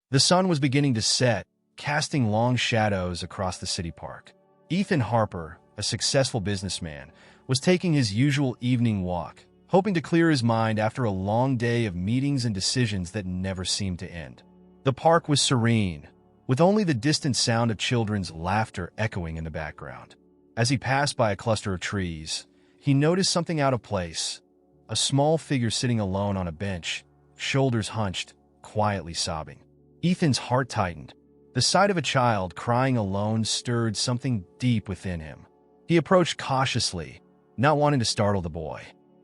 The sun was beginning to set, casting long shadows across the city park. Ethan Harper, a successful businessman, was taking his usual evening walk, hoping to clear his mind after a long day of meetings and decisions that never seemed to end. The park was serene, with only the distant sound of children's laughter echoing in the background. As he passed by a cluster of trees, he noticed something out of place. A small figure sitting alone on a bench, shoulders hunched, quietly sobbing. Ethan's heart tightened. The sight of a child crying alone stirred something deep within him. He approached cautiously, not wanting to startle the boy.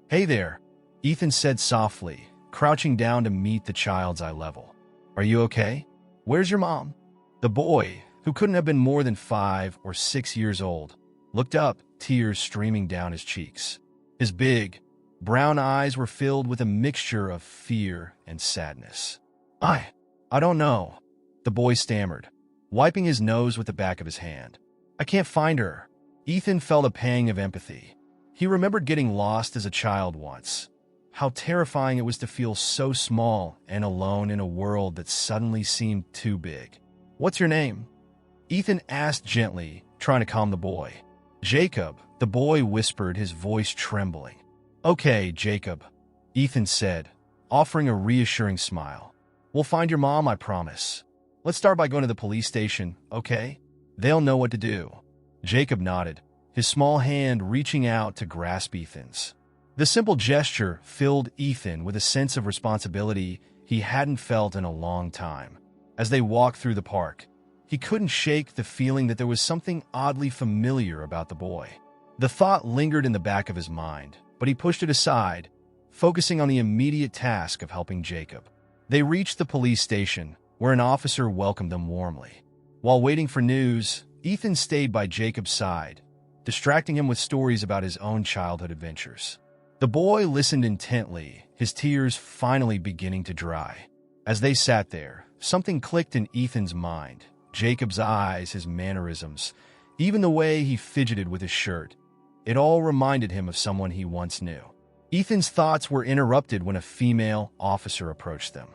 "Hey there," Ethan said softly, crouching down to meet the child's eye level. "Are you okay? Where's your mom?" The boy, who couldn't have been more than 5 or 6 years old, looked up, tears streaming down his cheeks. His big, brown eyes were filled with a mixture of fear and sadness. I don't know," the boy stammered, wiping his nose with the back of his hand. "I can't find her." Ethan felt a pang of empathy. He remembered getting lost as a child once. How terrifying it was to feel so small and alone in a world that suddenly seemed too big. "What's your name?" Ethan asked gently, trying to calm the boy. "Jacob," the boy whispered, his voice trembling. "Okay, Jacob," Ethan said, offering a reassuring smile. "We'll find your mom, I promise. Let's start by going to the police station, okay? They'll know what to do." Jacob nodded, his small hand reaching out to grasp Ethan's. The simple gesture filled Ethan with a sense of responsibility he hadn't felt in a long time. As they walked through the park, he couldn't shake the feeling that there was something oddly familiar about the boy. The thought lingered in the back of his mind, but he pushed it aside, focusing on the immediate task of helping Jacob. They reached the police station, where an officer welcomed them warmly. While waiting for news, Ethan stayed by Jacob's side, distracting him with stories about his own childhood adventures. The boy listened intently, his tears finally beginning to dry. As they sat there, something clicked in Ethan's mind. Jacob's eyes, his mannerisms, even the way he fidgeted with his shirt. It all reminded him of someone he once knew. Ethan's thoughts were interrupted when a female officer approached them.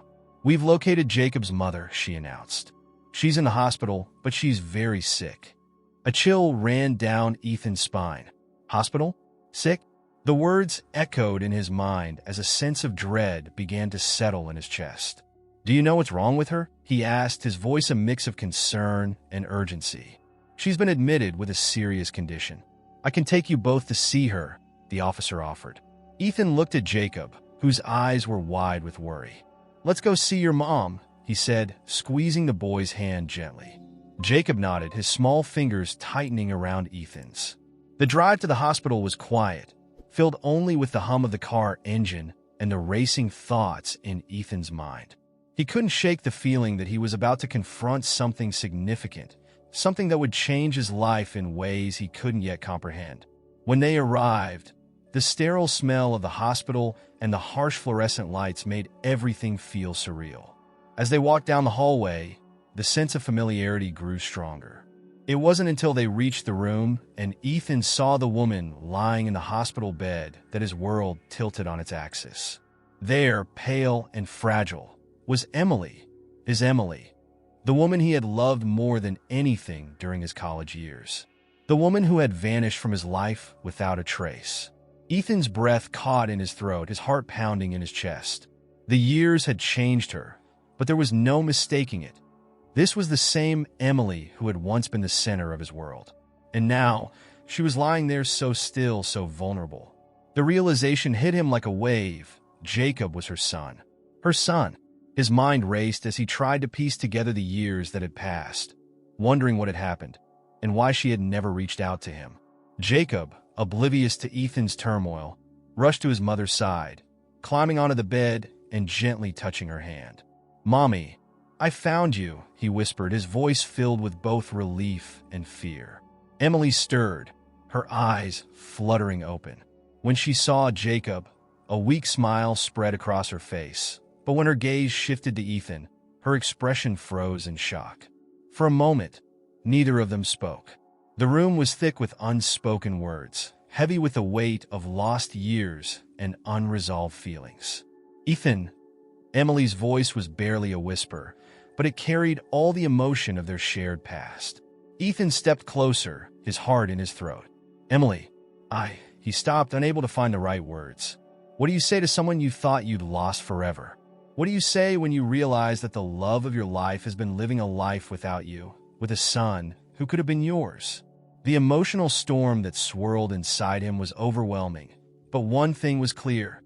"We've located Jacob's mother," she announced. "She's in the hospital, but she's very sick." A chill ran down Ethan's spine. "Hospital? Sick?" The words echoed in his mind as a sense of dread began to settle in his chest. "Do you know what's wrong with her?" he asked, his voice a mix of concern and urgency. "She's been admitted with a serious condition. I can take you both to see her," the officer offered. Ethan looked at Jacob, whose eyes were wide with worry. "Let's go see your mom," he said, squeezing the boy's hand gently. Jacob nodded, his small fingers tightening around Ethan's. The drive to the hospital was quiet, filled only with the hum of the car engine and the racing thoughts in Ethan's mind. He couldn't shake the feeling that he was about to confront something significant, something that would change his life in ways he couldn't yet comprehend. When they arrived, the sterile smell of the hospital and the harsh fluorescent lights made everything feel surreal. As they walked down the hallway, the sense of familiarity grew stronger. It wasn't until they reached the room and Ethan saw the woman lying in the hospital bed that his world tilted on its axis. There, pale and fragile, was Emily, his Emily, the woman he had loved more than anything during his college years. The woman who had vanished from his life without a trace. Ethan's breath caught in his throat, his heart pounding in his chest. The years had changed her, but there was no mistaking it. This was the same Emily who had once been the center of his world. And now, she was lying there so still, so vulnerable. The realization hit him like a wave. Jacob was her son. Her son. His mind raced as he tried to piece together the years that had passed, wondering what had happened, and why she had never reached out to him. Jacob, oblivious to Ethan's turmoil, rushed to his mother's side, climbing onto the bed and gently touching her hand. "Mommy, I found you," he whispered, his voice filled with both relief and fear. Emily stirred, her eyes fluttering open. When she saw Jacob, a weak smile spread across her face, but when her gaze shifted to Ethan, her expression froze in shock. For a moment, neither of them spoke. The room was thick with unspoken words, heavy with the weight of lost years and unresolved feelings. "Ethan," Emily's voice was barely a whisper, but it carried all the emotion of their shared past. Ethan stepped closer, his heart in his throat. "Emily, He stopped, unable to find the right words. What do you say to someone you thought you'd lost forever? What do you say when you realize that the love of your life has been living a life without you, with a son who could have been yours?" The emotional storm that swirled inside him was overwhelming, but one thing was clear.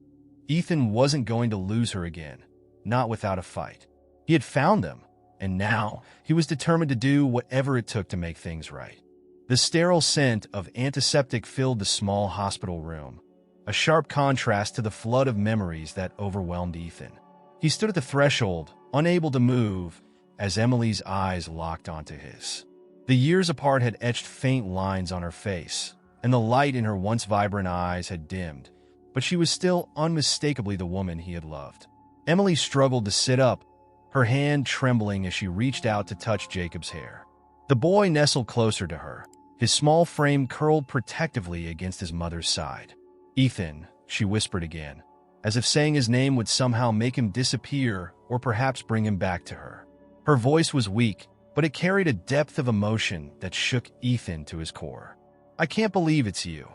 Ethan wasn't going to lose her again, not without a fight. He had found them, and now he was determined to do whatever it took to make things right. The sterile scent of antiseptic filled the small hospital room, a sharp contrast to the flood of memories that overwhelmed Ethan. He stood at the threshold, unable to move, as Emily's eyes locked onto his. The years apart had etched faint lines on her face, and the light in her once vibrant eyes had dimmed, but she was still unmistakably the woman he had loved. Emily struggled to sit up, her hand trembling as she reached out to touch Jacob's hair. The boy nestled closer to her, his small frame curled protectively against his mother's side. "Ethan," she whispered again, as if saying his name would somehow make him disappear or perhaps bring him back to her. Her voice was weak, but it carried a depth of emotion that shook Ethan to his core. "I can't believe it's you,"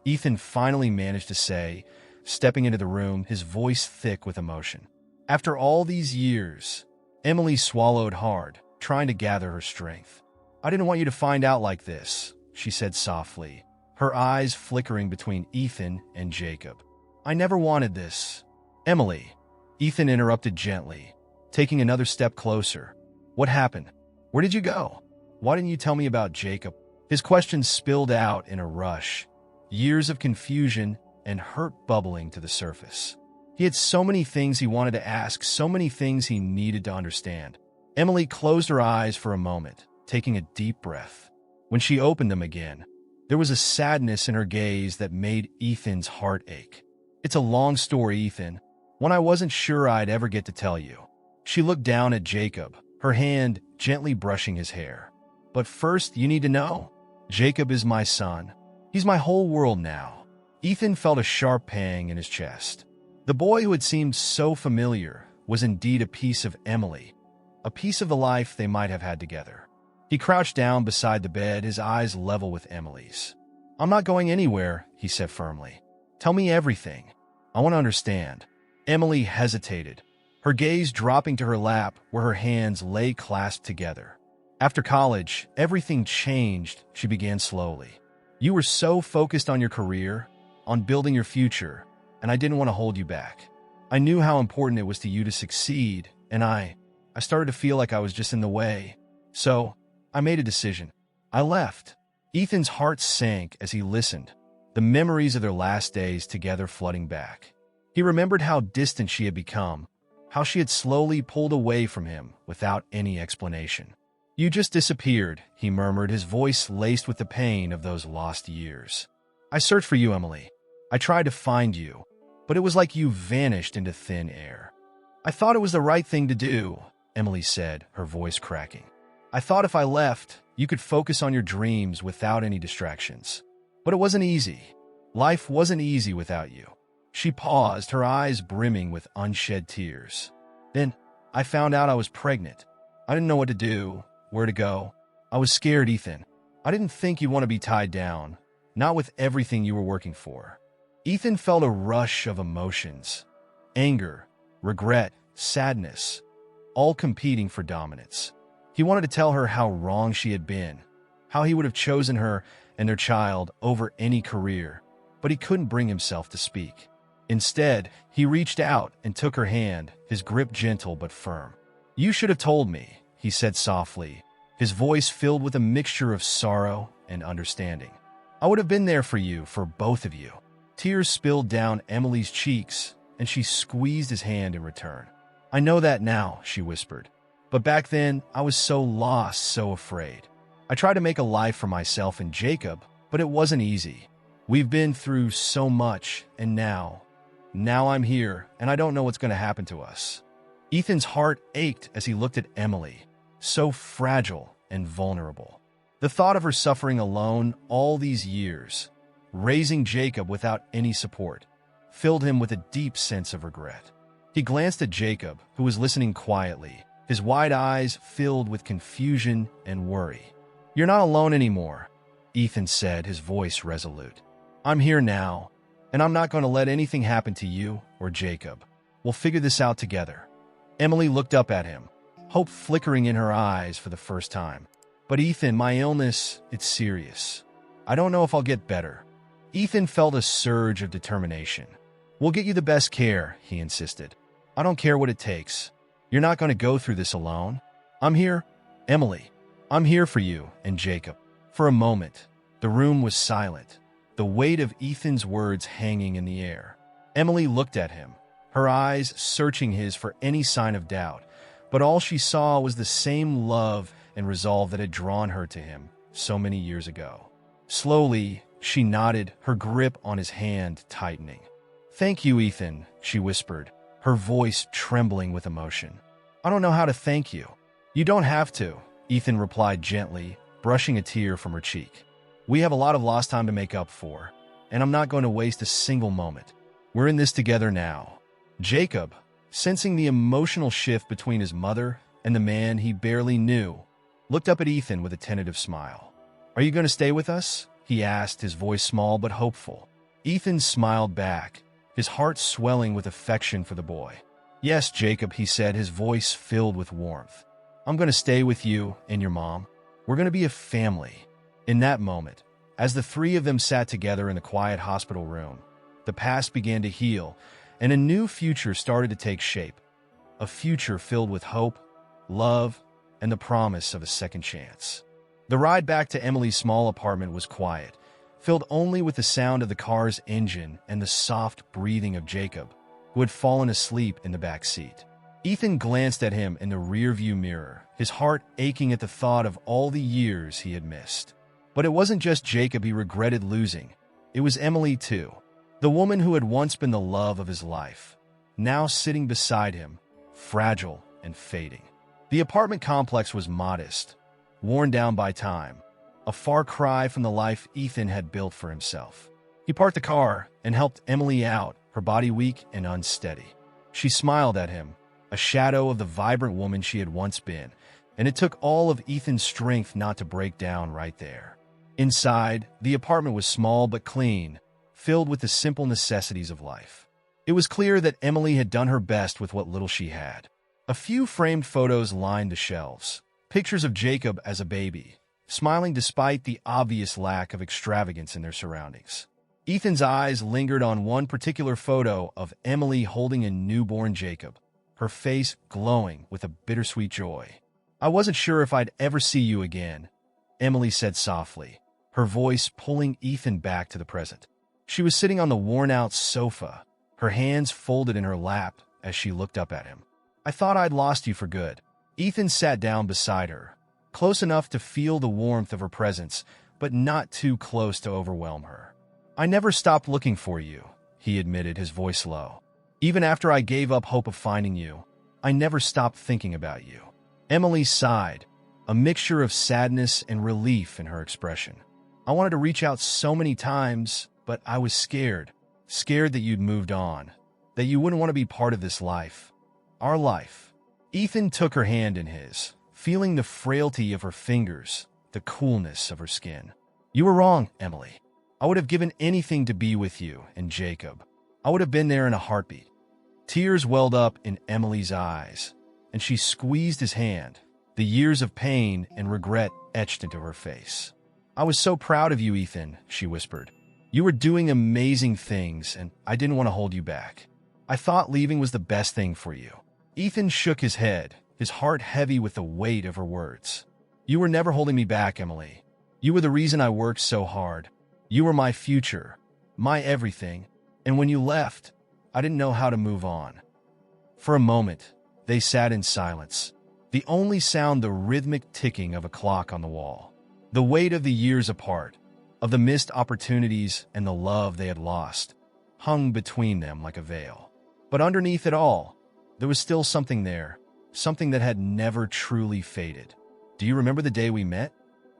Ethan finally managed to say, stepping into the room, his voice thick with emotion. After all these years, Emily swallowed hard, trying to gather her strength. "I didn't want you to find out like this," she said softly, her eyes flickering between Ethan and Jacob. "I never wanted this." "Emily," Ethan interrupted gently, taking another step closer. "What happened? Where did you go? Why didn't you tell me about Jacob?" His questions spilled out in a rush, years of confusion and hurt bubbling to the surface. He had so many things he wanted to ask, so many things he needed to understand. Emily closed her eyes for a moment, taking a deep breath. When she opened them again, there was a sadness in her gaze that made Ethan's heart ache. "It's a long story, Ethan, one I wasn't sure I'd ever get to tell you." She looked down at Jacob, her hand gently brushing his hair. "But first, you need to know. Jacob is my son. He's my whole world now." Ethan felt a sharp pang in his chest. The boy who had seemed so familiar was indeed a piece of Emily, a piece of the life they might have had together. He crouched down beside the bed, his eyes level with Emily's. "I'm not going anywhere," he said firmly. "Tell me everything. I want to understand." Emily hesitated, her gaze dropping to her lap where her hands lay clasped together. "After college, everything changed," she began slowly. "You were so focused on your career, on building your future, and I didn't want to hold you back. I knew how important it was to you to succeed, and I started to feel like I was just in the way. So, I made a decision. I left." Ethan's heart sank as he listened, the memories of their last days together flooding back. He remembered how distant she had become, how she had slowly pulled away from him without any explanation. "You just disappeared," he murmured, his voice laced with the pain of those lost years. "I searched for you, Emily. I tried to find you, but it was like you vanished into thin air." "I thought it was the right thing to do," Emily said, her voice cracking. "I thought if I left, you could focus on your dreams without any distractions. But it wasn't easy. Life wasn't easy without you." She paused, her eyes brimming with unshed tears. "Then, I found out I was pregnant. I didn't know what to do, where to go. I was scared, Ethan. I didn't think you'd want to be tied down, not with everything you were working for." Ethan felt a rush of emotions. Anger, regret, sadness, all competing for dominance. He wanted to tell her how wrong she had been, how he would have chosen her and their child over any career, but he couldn't bring himself to speak. Instead, he reached out and took her hand, his grip gentle but firm. "You should have told me," he said softly, his voice filled with a mixture of sorrow and understanding. "I would have been there for you, for both of you." Tears spilled down Emily's cheeks, and she squeezed his hand in return. "I know that now," she whispered. "But back then, I was so lost, so afraid. I tried to make a life for myself and Jacob, but it wasn't easy. We've been through so much, and now I'm here, and I don't know what's going to happen to us." Ethan's heart ached as he looked at Emily, so fragile and vulnerable. The thought of her suffering alone all these years, raising Jacob without any support, filled him with a deep sense of regret. He glanced at Jacob, who was listening quietly, his wide eyes filled with confusion and worry. "You're not alone anymore," Ethan said, his voice resolute. "I'm here now, and I'm not going to let anything happen to you or Jacob. We'll figure this out together." Emily looked up at him, hope flickering in her eyes for the first time. "But Ethan, my illness, it's serious. I don't know if I'll get better." Ethan felt a surge of determination. "We'll get you the best care," he insisted. "I don't care what it takes. You're not going to go through this alone. I'm here, Emily. I'm here for you and Jacob." For a moment, the room was silent, the weight of Ethan's words hanging in the air. Emily looked at him, her eyes searching his for any sign of doubt, but all she saw was the same love and resolve that had drawn her to him so many years ago. Slowly, she nodded, her grip on his hand tightening. "Thank you, Ethan," she whispered, her voice trembling with emotion. "I don't know how to thank you." "You don't have to," Ethan replied gently, brushing a tear from her cheek. "We have a lot of lost time to make up for, and I'm not going to waste a single moment. We're in this together now." Jacob, sensing the emotional shift between his mother and the man he barely knew, looked up at Ethan with a tentative smile. "Are you going to stay with us?" he asked, his voice small but hopeful. Ethan smiled back, his heart swelling with affection for the boy. "Yes, Jacob," he said, his voice filled with warmth. "I'm going to stay with you and your mom. We're going to be a family." In that moment, as the three of them sat together in the quiet hospital room, the past began to heal, and a new future started to take shape. A future filled with hope, love, and the promise of a second chance. The ride back to Emily's small apartment was quiet, filled only with the sound of the car's engine and the soft breathing of Jacob, who had fallen asleep in the back seat. Ethan glanced at him in the rearview mirror, his heart aching at the thought of all the years he had missed. But it wasn't just Jacob he regretted losing. It was Emily, too. The woman who had once been the love of his life, now sitting beside him, fragile and fading. The apartment complex was modest, worn down by time, a far cry from the life Ethan had built for himself. He parked the car and helped Emily out, her body weak and unsteady. She smiled at him, a shadow of the vibrant woman she had once been, and it took all of Ethan's strength not to break down right there. Inside, the apartment was small but clean, filled with the simple necessities of life. It was clear that Emily had done her best with what little she had. A few framed photos lined the shelves, pictures of Jacob as a baby, smiling despite the obvious lack of extravagance in their surroundings. Ethan's eyes lingered on one particular photo of Emily holding a newborn Jacob, her face glowing with a bittersweet joy. "I wasn't sure if I'd ever see you again," Emily said softly, her voice pulling Ethan back to the present. She was sitting on the worn-out sofa, her hands folded in her lap as she looked up at him. "I thought I'd lost you for good." Ethan sat down beside her, close enough to feel the warmth of her presence, but not too close to overwhelm her. "I never stopped looking for you," he admitted, his voice low. "Even after I gave up hope of finding you, I never stopped thinking about you." Emily sighed, a mixture of sadness and relief in her expression. "I wanted to reach out so many times, but I was scared that you'd moved on, that you wouldn't want to be part of this life. Our life." Ethan took her hand in his, feeling the frailty of her fingers, the coolness of her skin. "You were wrong, Emily. I would have given anything to be with you and Jacob. I would have been there in a heartbeat." Tears welled up in Emily's eyes, and she squeezed his hand, the years of pain and regret etched into her face. "I was so proud of you, Ethan," she whispered. "You were doing amazing things, and I didn't want to hold you back. I thought leaving was the best thing for you." Ethan shook his head, his heart heavy with the weight of her words. "You were never holding me back, Emily. You were the reason I worked so hard. You were my future, my everything, and when you left, I didn't know how to move on." For a moment, they sat in silence, the only sound the rhythmic ticking of a clock on the wall. The weight of the years apart, of the missed opportunities and the love they had lost, hung between them like a veil. But underneath it all, there was still something there, something that had never truly faded. "Do you remember the day we met?"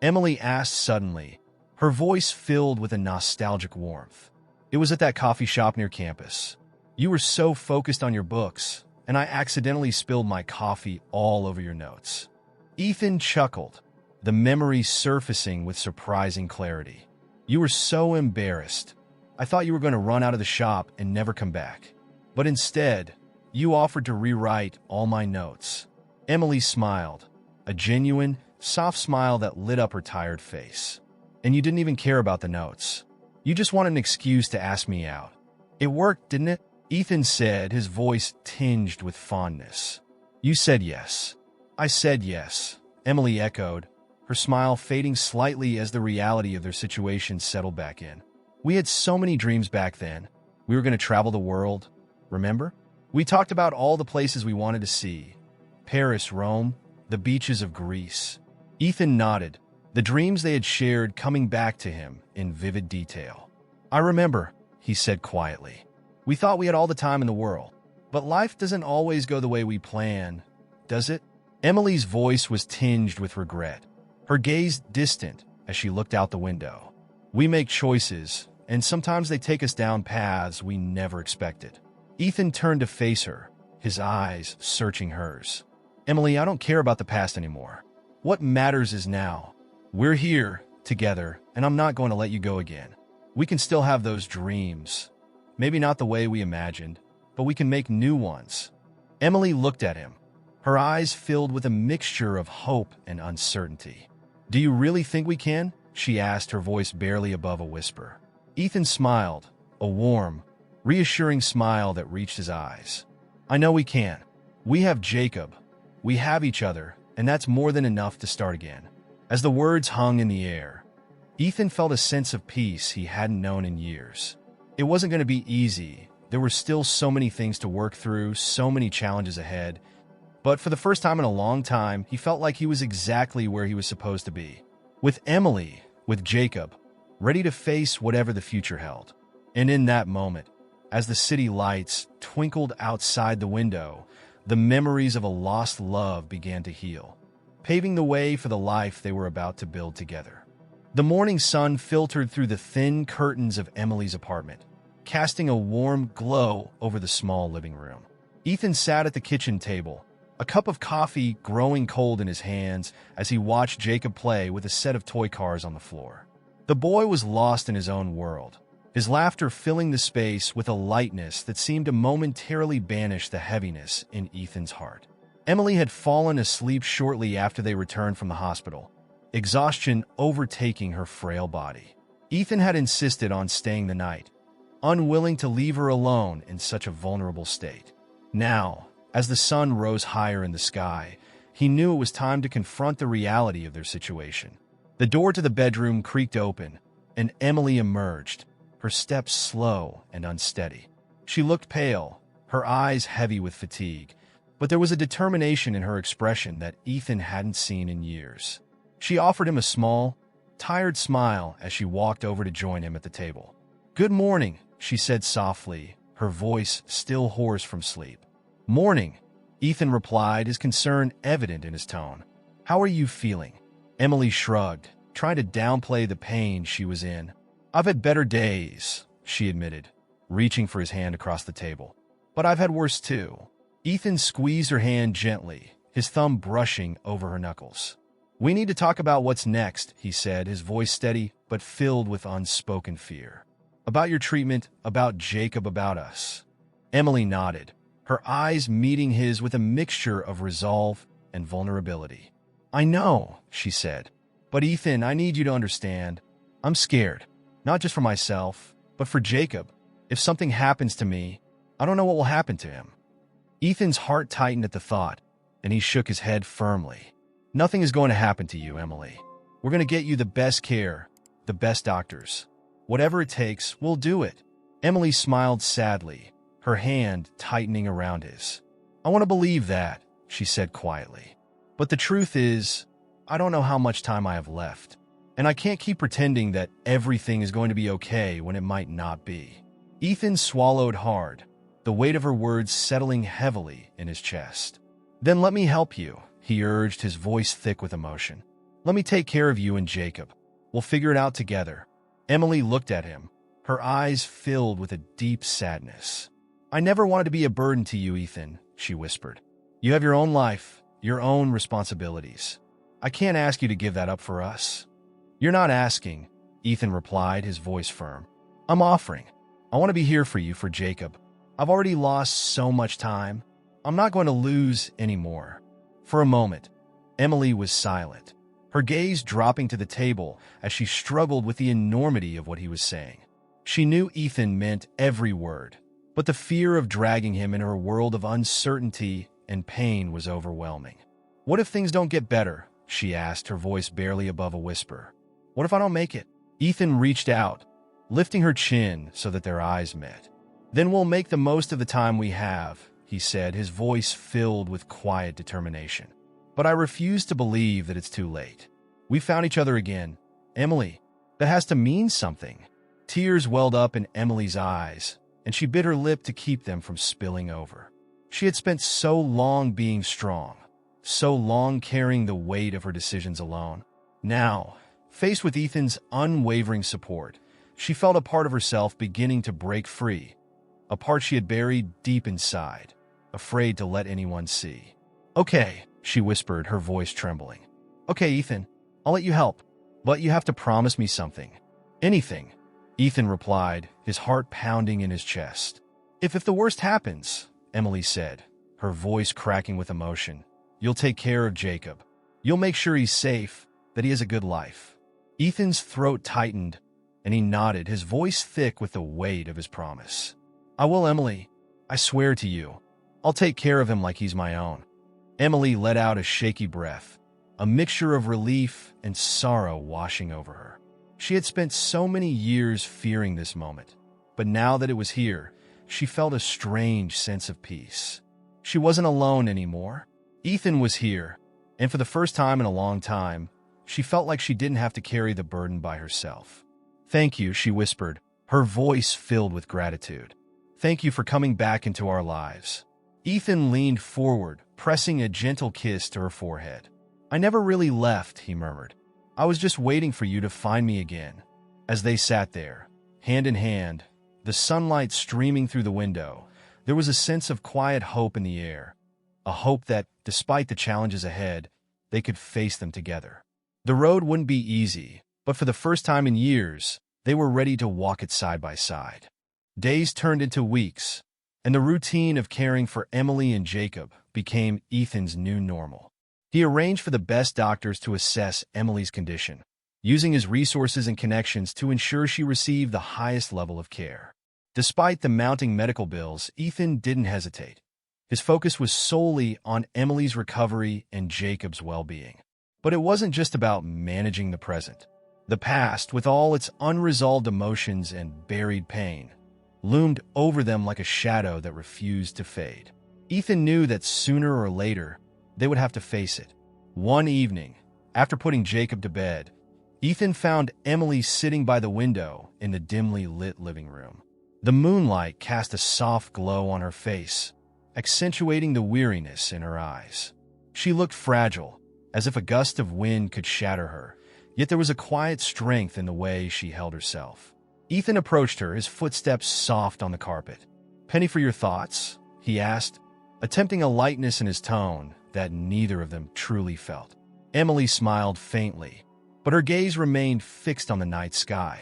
Emily asked suddenly, her voice filled with a nostalgic warmth. "It was at that coffee shop near campus. You were so focused on your books, and I accidentally spilled my coffee all over your notes." Ethan chuckled, the memory surfacing with surprising clarity. "You were so embarrassed. I thought you were going to run out of the shop and never come back. But instead, you offered to rewrite all my notes." Emily smiled, a genuine, soft smile that lit up her tired face. "And you didn't even care about the notes. You just wanted an excuse to ask me out. It worked, didn't it?" Ethan said, his voice tinged with fondness. "You said yes." "I said yes," Emily echoed, her smile fading slightly as the reality of their situation settled back in. "We had so many dreams back then. We were going to travel the world, remember? We talked about all the places we wanted to see. Paris, Rome, the beaches of Greece." Ethan nodded, the dreams they had shared coming back to him in vivid detail. "I remember," he said quietly. "We thought we had all the time in the world. But life doesn't always go the way we plan, does it?" Emily's voice was tinged with regret, her gaze distant as she looked out the window. "We make choices, and sometimes they take us down paths we never expected." Ethan turned to face her, his eyes searching hers. "Emily, I don't care about the past anymore. What matters is now. We're here, together, and I'm not going to let you go again. We can still have those dreams. Maybe not the way we imagined, but we can make new ones." Emily looked at him, her eyes filled with a mixture of hope and uncertainty. "Do you really think we can?" she asked, her voice barely above a whisper. Ethan smiled, a warm, reassuring smile that reached his eyes. "I know we can. We have Jacob. We have each other, and that's more than enough to start again." As the words hung in the air, Ethan felt a sense of peace he hadn't known in years. It wasn't going to be easy. There were still so many things to work through, so many challenges ahead. But for the first time in a long time, he felt like he was exactly where he was supposed to be. With Emily, with Jacob, ready to face whatever the future held. And in that moment, as the city lights twinkled outside the window, the memories of a lost love began to heal, paving the way for the life they were about to build together. The morning sun filtered through the thin curtains of Emily's apartment, casting a warm glow over the small living room. Ethan sat at the kitchen table, a cup of coffee growing cold in his hands as he watched Jacob play with a set of toy cars on the floor. The boy was lost in his own world, his laughter filling the space with a lightness that seemed to momentarily banish the heaviness in Ethan's heart. Emily had fallen asleep shortly after they returned from the hospital, exhaustion overtaking her frail body. Ethan had insisted on staying the night, unwilling to leave her alone in such a vulnerable state. Now, as the sun rose higher in the sky, he knew it was time to confront the reality of their situation. The door to the bedroom creaked open, and Emily emerged, her steps slow and unsteady. She looked pale, her eyes heavy with fatigue, but there was a determination in her expression that Ethan hadn't seen in years. She offered him a small, tired smile as she walked over to join him at the table. "Good morning," she said softly, her voice still hoarse from sleep. "Morning," Ethan replied, his concern evident in his tone. "How are you feeling?" Emily shrugged, trying to downplay the pain she was in. "I've had better days," she admitted, reaching for his hand across the table. "But I've had worse too." Ethan squeezed her hand gently, his thumb brushing over her knuckles. "We need to talk about what's next," he said, his voice steady but filled with unspoken fear. "About your treatment, about Jacob, about us." Emily nodded, her eyes meeting his with a mixture of resolve and vulnerability. "I know," she said. "But Ethan, I need you to understand. I'm scared, not just for myself, but for Jacob. If something happens to me, I don't know what will happen to him." Ethan's heart tightened at the thought, and he shook his head firmly. "Nothing is going to happen to you, Emily. We're going to get you the best care, the best doctors. Whatever it takes, we'll do it." Emily smiled sadly, her hand tightening around his. "I want to believe that," she said quietly. "But the truth is, I don't know how much time I have left, and I can't keep pretending that everything is going to be okay when it might not be." Ethan swallowed hard, the weight of her words settling heavily in his chest. "Then let me help you," he urged, his voice thick with emotion. "Let me take care of you and Jacob. We'll figure it out together." Emily looked at him, her eyes filled with a deep sadness. "I never wanted to be a burden to you, Ethan," she whispered. You have your own life, your own responsibilities. I can't ask you to give that up for us. You're not asking, Ethan replied, his voice firm. I'm offering. I want to be here for you, for Jacob. I've already lost so much time. I'm not going to lose anymore. For a moment, Emily was silent, her gaze dropping to the table as she struggled with the enormity of what he was saying. She knew Ethan meant every word, but the fear of dragging him into her world of uncertainty and pain was overwhelming. What if things don't get better? She asked, her voice barely above a whisper. What if I don't make it? Ethan reached out, lifting her chin so that their eyes met. Then we'll make the most of the time we have, he said, his voice filled with quiet determination. But I refuse to believe that it's too late. We found each other again. Emily, that has to mean something. Tears welled up in Emily's eyes, and she bit her lip to keep them from spilling over. She had spent so long being strong, so long carrying the weight of her decisions alone. Now, faced with Ethan's unwavering support, she felt a part of herself beginning to break free, a part she had buried deep inside, afraid to let anyone see. Okay, she whispered, her voice trembling. Okay, Ethan, I'll let you help, but you have to promise me something. Anything, Ethan replied, his heart pounding in his chest. If the worst happens, Emily said, her voice cracking with emotion, you'll take care of Jacob. You'll make sure he's safe, that he has a good life. Ethan's throat tightened, and he nodded, his voice thick with the weight of his promise. I will, Emily. I swear to you. I'll take care of him like he's my own. Emily let out a shaky breath, a mixture of relief and sorrow washing over her. She had spent so many years fearing this moment, but now that it was here, she felt a strange sense of peace. She wasn't alone anymore. Ethan was here, and for the first time in a long time, she felt like she didn't have to carry the burden by herself. Thank you, she whispered, her voice filled with gratitude. Thank you for coming back into our lives. Ethan leaned forward, pressing a gentle kiss to her forehead. I never really left, he murmured. I was just waiting for you to find me again. As they sat there, hand in hand, the sunlight streaming through the window, there was a sense of quiet hope in the air, a hope that, despite the challenges ahead, they could face them together. The road wouldn't be easy, but for the first time in years, they were ready to walk it side by side. Days turned into weeks, and the routine of caring for Emily and Jacob became Ethan's new normal. He arranged for the best doctors to assess Emily's condition, using his resources and connections to ensure she received the highest level of care. Despite the mounting medical bills, Ethan didn't hesitate. His focus was solely on Emily's recovery and Jacob's well-being. But it wasn't just about managing the present. The past, with all its unresolved emotions and buried pain, loomed over them like a shadow that refused to fade. Ethan knew that sooner or later, they would have to face it. One evening, after putting Jacob to bed, Ethan found Emily sitting by the window in the dimly lit living room. The moonlight cast a soft glow on her face, accentuating the weariness in her eyes. She looked fragile, as if a gust of wind could shatter her, yet there was a quiet strength in the way she held herself. Ethan approached her, his footsteps soft on the carpet. "Penny for your thoughts?" he asked, attempting a lightness in his tone that neither of them truly felt. Emily smiled faintly, but her gaze remained fixed on the night sky.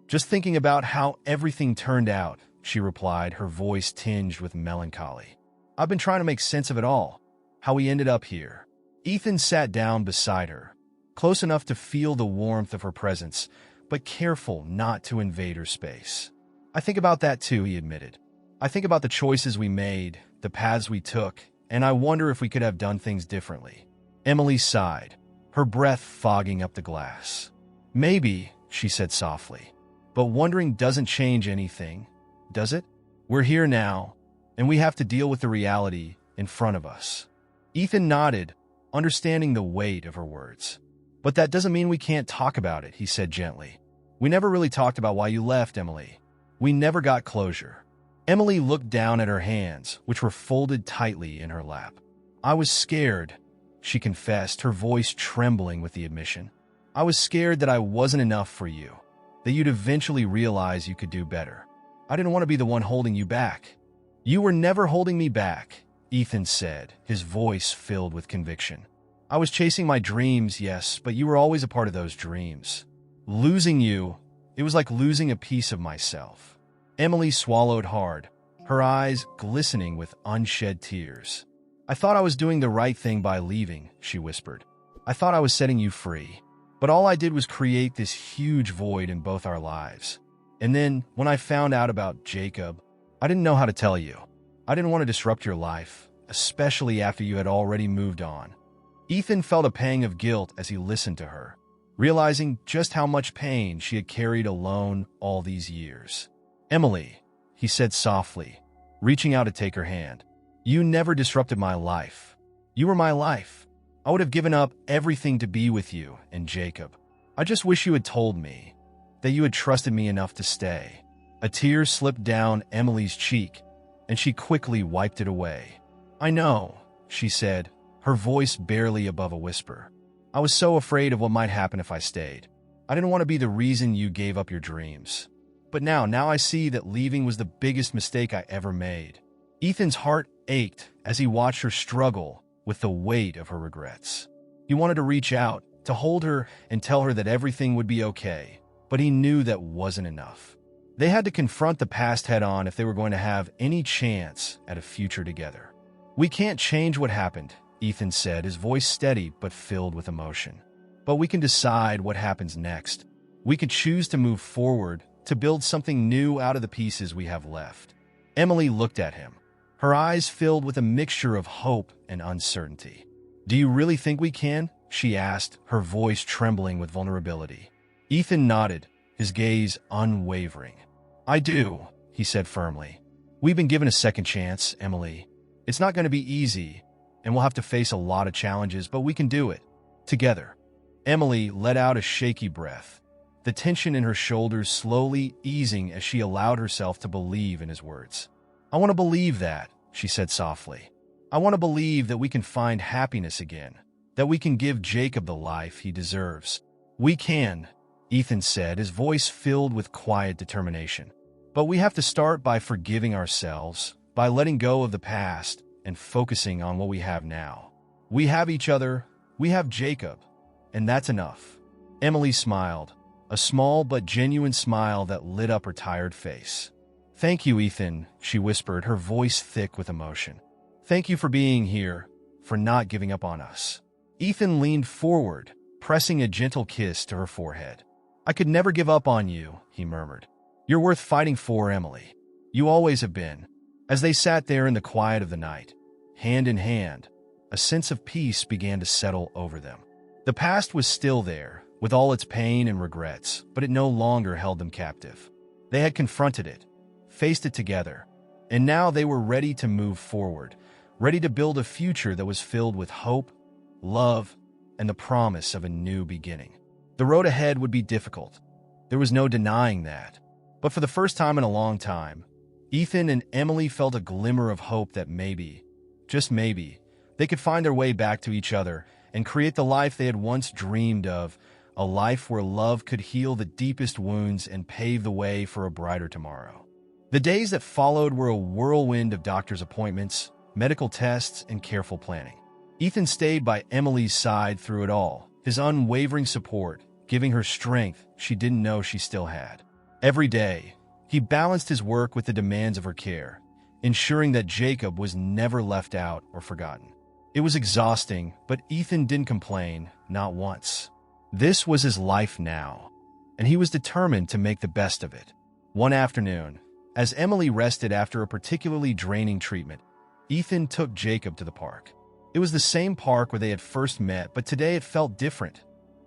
"Just thinking about how everything turned out," she replied, her voice tinged with melancholy. "I've been trying to make sense of it all, how we ended up here." Ethan sat down beside her, close enough to feel the warmth of her presence, but careful not to invade her space. "I think about that too," he admitted. "I think about the choices we made, the paths we took, and I wonder if we could have done things differently." Emily sighed, her breath fogging up the glass. "Maybe," she said softly, "but wondering doesn't change anything, does it? We're here now, and we have to deal with the reality in front of us." Ethan nodded, understanding the weight of her words. "But that doesn't mean we can't talk about it," he said gently. "We never really talked about why you left, Emily. We never got closure." Emily looked down at her hands, which were folded tightly in her lap. "I was scared," she confessed, her voice trembling with the admission. "I was scared that I wasn't enough for you, that you'd eventually realize you could do better. I didn't want to be the one holding you back." "You were never holding me back," Ethan said, his voice filled with conviction. I was chasing my dreams, yes, but you were always a part of those dreams. Losing you, it was like losing a piece of myself. Emily swallowed hard, her eyes glistening with unshed tears. I thought I was doing the right thing by leaving, she whispered. I thought I was setting you free. But all I did was create this huge void in both our lives. And then, when I found out about Jacob, I didn't know how to tell you. I didn't want to disrupt your life, especially after you had already moved on. Ethan felt a pang of guilt as he listened to her, realizing just how much pain she had carried alone all these years. Emily, he said softly, reaching out to take her hand. You never disrupted my life. You were my life. I would have given up everything to be with you and Jacob. I just wish you had told me, that you had trusted me enough to stay. A tear slipped down Emily's cheek, and she quickly wiped it away. I know, she said, her voice barely above a whisper. I was so afraid of what might happen if I stayed. I didn't want to be the reason you gave up your dreams. But now I see that leaving was the biggest mistake I ever made. Ethan's heart ached as he watched her struggle with the weight of her regrets. He wanted to reach out, to hold her and tell her that everything would be okay, but he knew that wasn't enough. They had to confront the past head-on if they were going to have any chance at a future together. We can't change what happened, Ethan said, his voice steady but filled with emotion. But we can decide what happens next. We can choose to move forward, to build something new out of the pieces we have left. Emily looked at him, her eyes filled with a mixture of hope and uncertainty. Do you really think we can? She asked, her voice trembling with vulnerability. Ethan nodded, his gaze unwavering. I do, he said firmly. We've been given a second chance, Emily. It's not going to be easy, and we'll have to face a lot of challenges, but we can do it. Together. Emily let out a shaky breath, the tension in her shoulders slowly easing as she allowed herself to believe in his words. I want to believe that, she said softly. I want to believe that we can find happiness again, that we can give Jacob the life he deserves. We can, Ethan said, his voice filled with quiet determination. But we have to start by forgiving ourselves, by letting go of the past and focusing on what we have now. We have each other, we have Jacob, and that's enough. Emily smiled, a small but genuine smile that lit up her tired face. Thank you, Ethan, she whispered, her voice thick with emotion. Thank you for being here, for not giving up on us. Ethan leaned forward, pressing a gentle kiss to her forehead. I could never give up on you, he murmured. You're worth fighting for, Emily. You always have been. As they sat there in the quiet of the night, hand in hand, a sense of peace began to settle over them. The past was still there, with all its pain and regrets, but it no longer held them captive. They had confronted it, faced it together, and now they were ready to move forward, ready to build a future that was filled with hope, love, and the promise of a new beginning. The road ahead would be difficult. There was no denying that. But for the first time in a long time, Ethan and Emily felt a glimmer of hope that maybe, just maybe, they could find their way back to each other and create the life they had once dreamed of, a life where love could heal the deepest wounds and pave the way for a brighter tomorrow. The days that followed were a whirlwind of doctor's appointments, medical tests, and careful planning. Ethan stayed by Emily's side through it all, his unwavering support, giving her strength she didn't know she still had. Every day, he balanced his work with the demands of her care, ensuring that Jacob was never left out or forgotten. It was exhausting, but Ethan didn't complain, not once. This was his life now, and he was determined to make the best of it. One afternoon, as Emily rested after a particularly draining treatment, Ethan took Jacob to the park. It was the same park where they had first met, but today it felt different,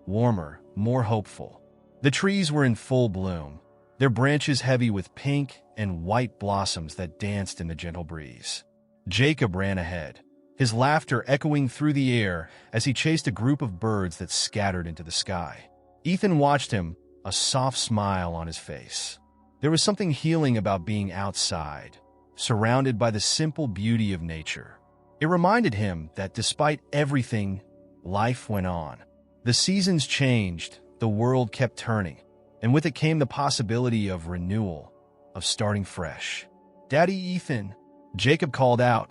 warmer, more hopeful. The trees were in full bloom, their branches heavy with pink and white blossoms that danced in the gentle breeze. Jacob ran ahead, his laughter echoing through the air as he chased a group of birds that scattered into the sky. Ethan watched him, a soft smile on his face. There was something healing about being outside, surrounded by the simple beauty of nature. It reminded him that despite everything, life went on. The seasons changed, the world kept turning, and with it came the possibility of renewal, of starting fresh. Daddy Ethan, Jacob called out,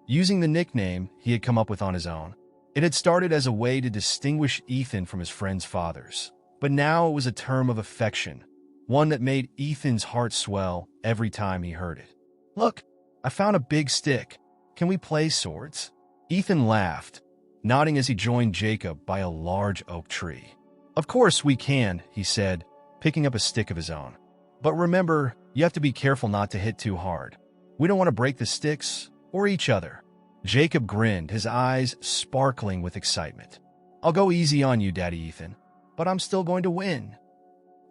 using the nickname he had come up with on his own. It had started as a way to distinguish Ethan from his friends' fathers, but now it was a term of affection, one that made Ethan's heart swell every time he heard it. "Look, I found a big stick. Can we play swords?" Ethan laughed, nodding as he joined Jacob by a large oak tree. "Of course we can," he said, picking up a stick of his own. "But remember, you have to be careful not to hit too hard. We don't want to break the sticks or each other." Jacob grinned, his eyes sparkling with excitement. "I'll go easy on you, Daddy Ethan, but I'm still going to win."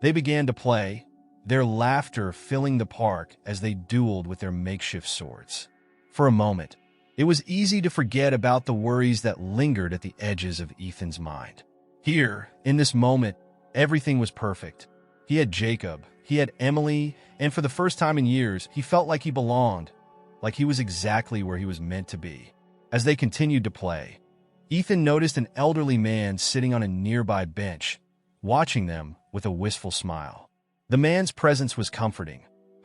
They began to play, their laughter filling the park as they dueled with their makeshift swords. For a moment, it was easy to forget about the worries that lingered at the edges of Ethan's mind. Here, in this moment, everything was perfect. He had Jacob, he had Emily, and for the first time in years, he felt like he belonged, like he was exactly where he was meant to be. As they continued to play, Ethan noticed an elderly man sitting on a nearby bench, watching them with a wistful smile. The man's presence was comforting,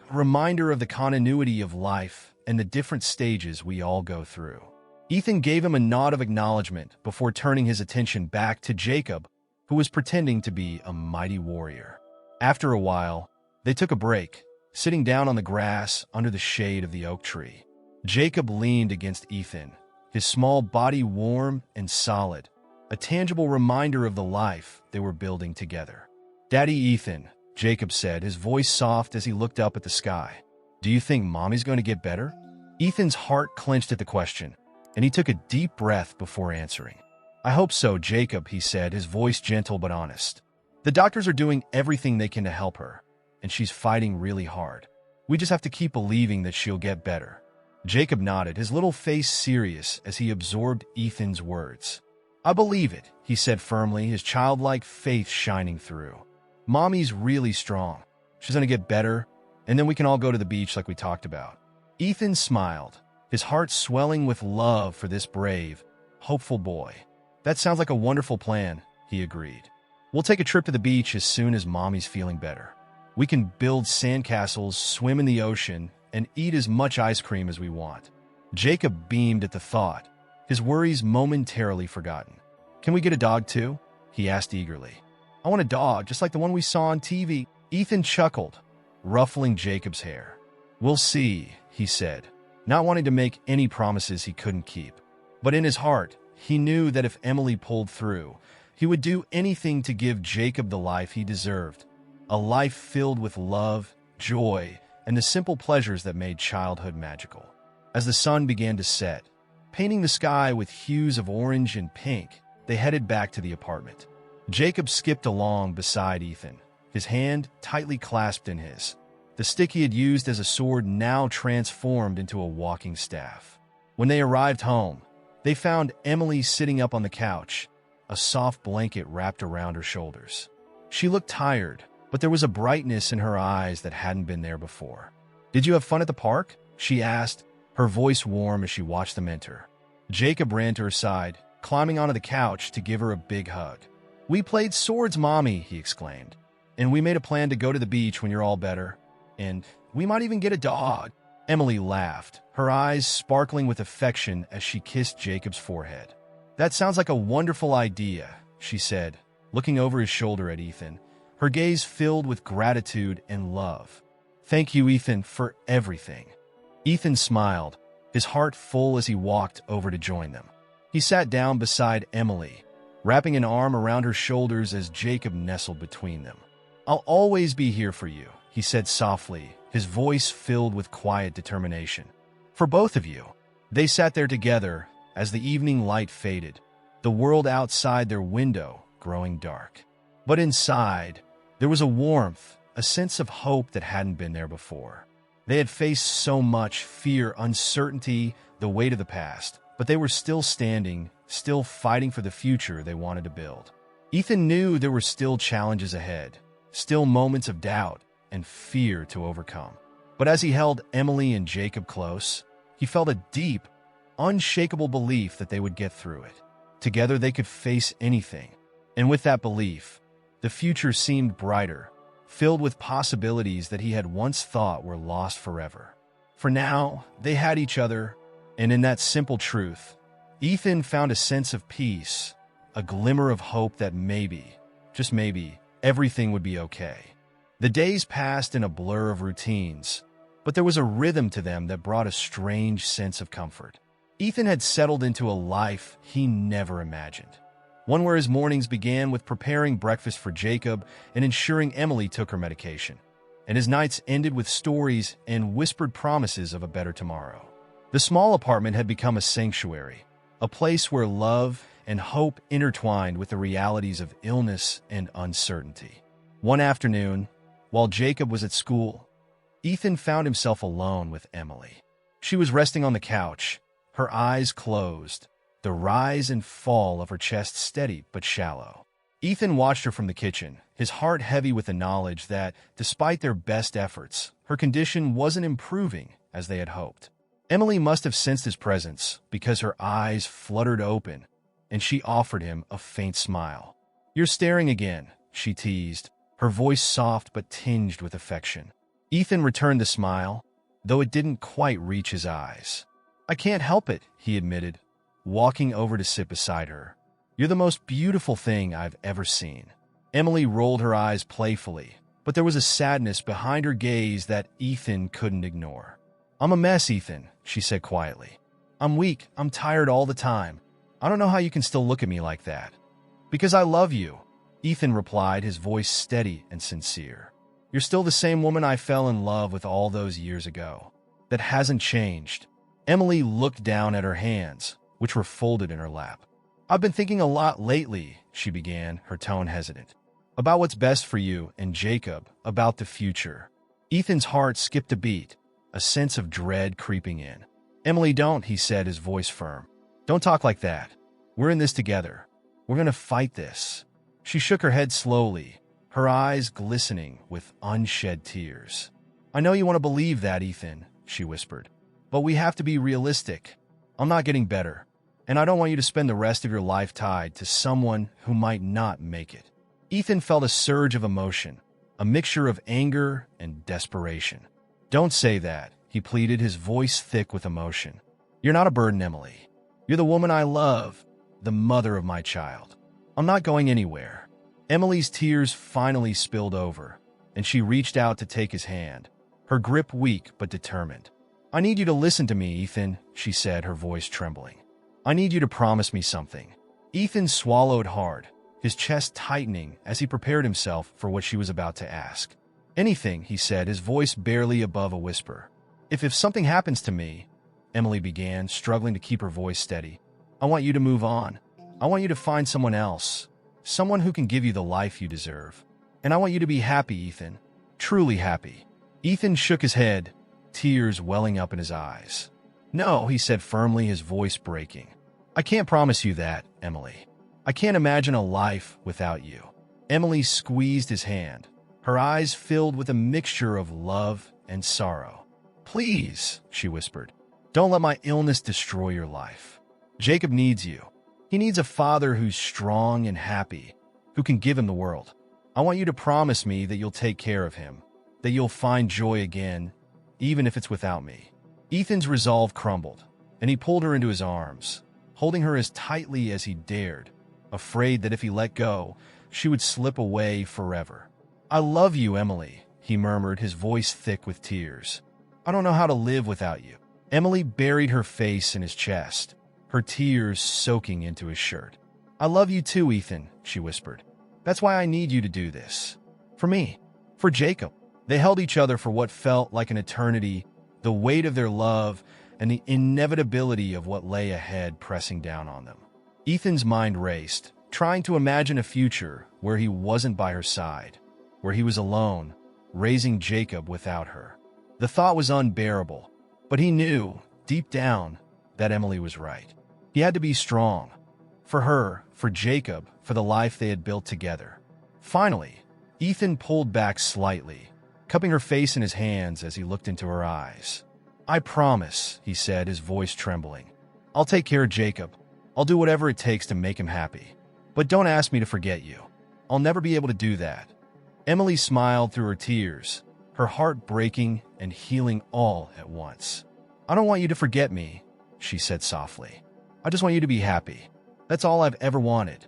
a reminder of the continuity of life and the different stages we all go through. Ethan gave him a nod of acknowledgement before turning his attention back to Jacob, who was pretending to be a mighty warrior. After a while, they took a break, sitting down on the grass under the shade of the oak tree. Jacob leaned against Ethan, his small body warm and solid, a tangible reminder of the life they were building together. "Daddy Ethan," Jacob said, his voice soft as he looked up at the sky. "Do you think Mommy's going to get better?" Ethan's heart clenched at the question, and he took a deep breath before answering. "I hope so, Jacob," he said, his voice gentle but honest. "The doctors are doing everything they can to help her, and she's fighting really hard. We just have to keep believing that she'll get better." Jacob nodded, his little face serious as he absorbed Ethan's words. "I believe it," he said firmly, his childlike faith shining through. "Mommy's really strong. She's going to get better, and then we can all go to the beach like we talked about." Ethan smiled, his heart swelling with love for this brave, hopeful boy. "That sounds like a wonderful plan," he agreed. "We'll take a trip to the beach as soon as Mommy's feeling better. We can build sandcastles, swim in the ocean, and eat as much ice cream as we want." Jacob beamed at the thought, his worries momentarily forgotten. "Can we get a dog too?" he asked eagerly. "I want a dog, just like the one we saw on TV." Ethan chuckled, ruffling Jacob's hair. "We'll see," he said, not wanting to make any promises he couldn't keep. But in his heart, he knew that if Emily pulled through, he would do anything to give Jacob the life he deserved, a life filled with love, joy, and the simple pleasures that made childhood magical. As the sun began to set, painting the sky with hues of orange and pink, they headed back to the apartment. Jacob skipped along beside Ethan, his hand tightly clasped in his. The stick he had used as a sword now transformed into a walking staff. When they arrived home, they found Emily sitting up on the couch, a soft blanket wrapped around her shoulders. She looked tired, but there was a brightness in her eyes that hadn't been there before. "Did you have fun at the park?" she asked, her voice warm as she watched them enter. Jacob ran to her side, climbing onto the couch to give her a big hug. "We played swords, Mommy," he exclaimed. "And we made a plan to go to the beach when you're all better. And we might even get a dog." Emily laughed, her eyes sparkling with affection as she kissed Jacob's forehead. "That sounds like a wonderful idea," she said, looking over his shoulder at Ethan, her gaze filled with gratitude and love. "Thank you, Ethan, for everything." Ethan smiled, his heart full as he walked over to join them. He sat down beside Emily, wrapping an arm around her shoulders as Jacob nestled between them. "I'll always be here for you," he said softly, his voice filled with quiet determination. "For both of you." They sat there together as the evening light faded, the world outside their window growing dark. But inside, there was a warmth, a sense of hope that hadn't been there before. They had faced so much fear, uncertainty, the weight of the past, but they were still standing, still fighting for the future they wanted to build. Ethan knew there were still challenges ahead, still moments of doubt and fear to overcome. But as he held Emily and Jacob close, he felt a deep, unshakable belief that they would get through it. Together they could face anything. And with that belief, the future seemed brighter, filled with possibilities that he had once thought were lost forever. For now, they had each other, And in that simple truth, Ethan found a sense of peace, a glimmer of hope that maybe, just maybe, everything would be okay. The days passed in a blur of routines, but there was a rhythm to them that brought a strange sense of comfort. Ethan had settled into a life he never imagined. One where his mornings began with preparing breakfast for Jacob and ensuring Emily took her medication, and his nights ended with stories and whispered promises of a better tomorrow. The small apartment had become a sanctuary, a place where love and hope intertwined with the realities of illness and uncertainty. One afternoon, while Jacob was at school, Ethan found himself alone with Emily. She was resting on the couch, her eyes closed, the rise and fall of her chest steady but shallow. Ethan watched her from the kitchen, his heart heavy with the knowledge that, despite their best efforts, her condition wasn't improving as they had hoped. Emily must have sensed his presence because her eyes fluttered open, and she offered him a faint smile. "You're staring again," she teased, her voice soft but tinged with affection. Ethan returned the smile, though it didn't quite reach his eyes. "I can't help it," he admitted, walking over to sit beside her. "You're the most beautiful thing I've ever seen." Emily rolled her eyes playfully, but there was a sadness behind her gaze that Ethan couldn't ignore. "I'm a mess, Ethan," she said quietly. "I'm weak, I'm tired all the time. I don't know how you can still look at me like that." "Because I love you," Ethan replied, his voice steady and sincere. "You're still the same woman I fell in love with all those years ago. That hasn't changed." Emily looked down at her hands, which were folded in her lap. "I've been thinking a lot lately," she began, her tone hesitant. "About what's best for you and Jacob, about the future." Ethan's heart skipped a beat, a sense of dread creeping in. "Emily, don't," he said, his voice firm. "Don't talk like that. We're in this together. We're going to fight this." She shook her head slowly, her eyes glistening with unshed tears. "I know you want to believe that, Ethan," she whispered. "But we have to be realistic. I'm not getting better, and I don't want you to spend the rest of your life tied to someone who might not make it." Ethan felt a surge of emotion, a mixture of anger and desperation. "Don't say that," he pleaded, his voice thick with emotion. "You're not a burden, Emily. You're the woman I love, the mother of my child. I'm not going anywhere." Emily's tears finally spilled over, and she reached out to take his hand, her grip weak but determined. "I need you to listen to me, Ethan," she said, her voice trembling. "I need you to promise me something." Ethan swallowed hard, his chest tightening as he prepared himself for what she was about to ask. "Anything," he said, his voice barely above a whisper. If something happens to me," Emily began, struggling to keep her voice steady, "I want you to move on. I want you to find someone else, someone who can give you the life you deserve. And I want you to be happy, Ethan, truly happy." Ethan shook his head, tears welling up in his eyes. "No," he said firmly, his voice breaking. "I can't promise you that, Emily. I can't imagine a life without you." Emily squeezed his hand, her eyes filled with a mixture of love and sorrow. "Please," she whispered, "don't let my illness destroy your life. Jacob needs you. He needs a father who's strong and happy, who can give him the world. I want you to promise me that you'll take care of him, that you'll find joy again, even if it's without me." Ethan's resolve crumbled, and he pulled her into his arms, holding her as tightly as he dared, afraid that if he let go, she would slip away forever. "I love you, Emily," he murmured, his voice thick with tears. "I don't know how to live without you." Emily buried her face in his chest, her tears soaking into his shirt. "I love you too, Ethan," she whispered. "That's why I need you to do this. For me. For Jacob." They held each other for what felt like an eternity, the weight of their love and the inevitability of what lay ahead pressing down on them. Ethan's mind raced, trying to imagine a future where he wasn't by her side, where he was alone, raising Jacob without her. The thought was unbearable, but he knew, deep down, that Emily was right. He had to be strong. For her, for Jacob, for the life they had built together. Finally, Ethan pulled back slightly, cupping her face in his hands as he looked into her eyes. "I promise," he said, his voice trembling. "I'll take care of Jacob. I'll do whatever it takes to make him happy. But don't ask me to forget you. I'll never be able to do that." Emily smiled through her tears, her heart breaking and healing all at once. "I don't want you to forget me," she said softly. "I just want you to be happy. That's all I've ever wanted."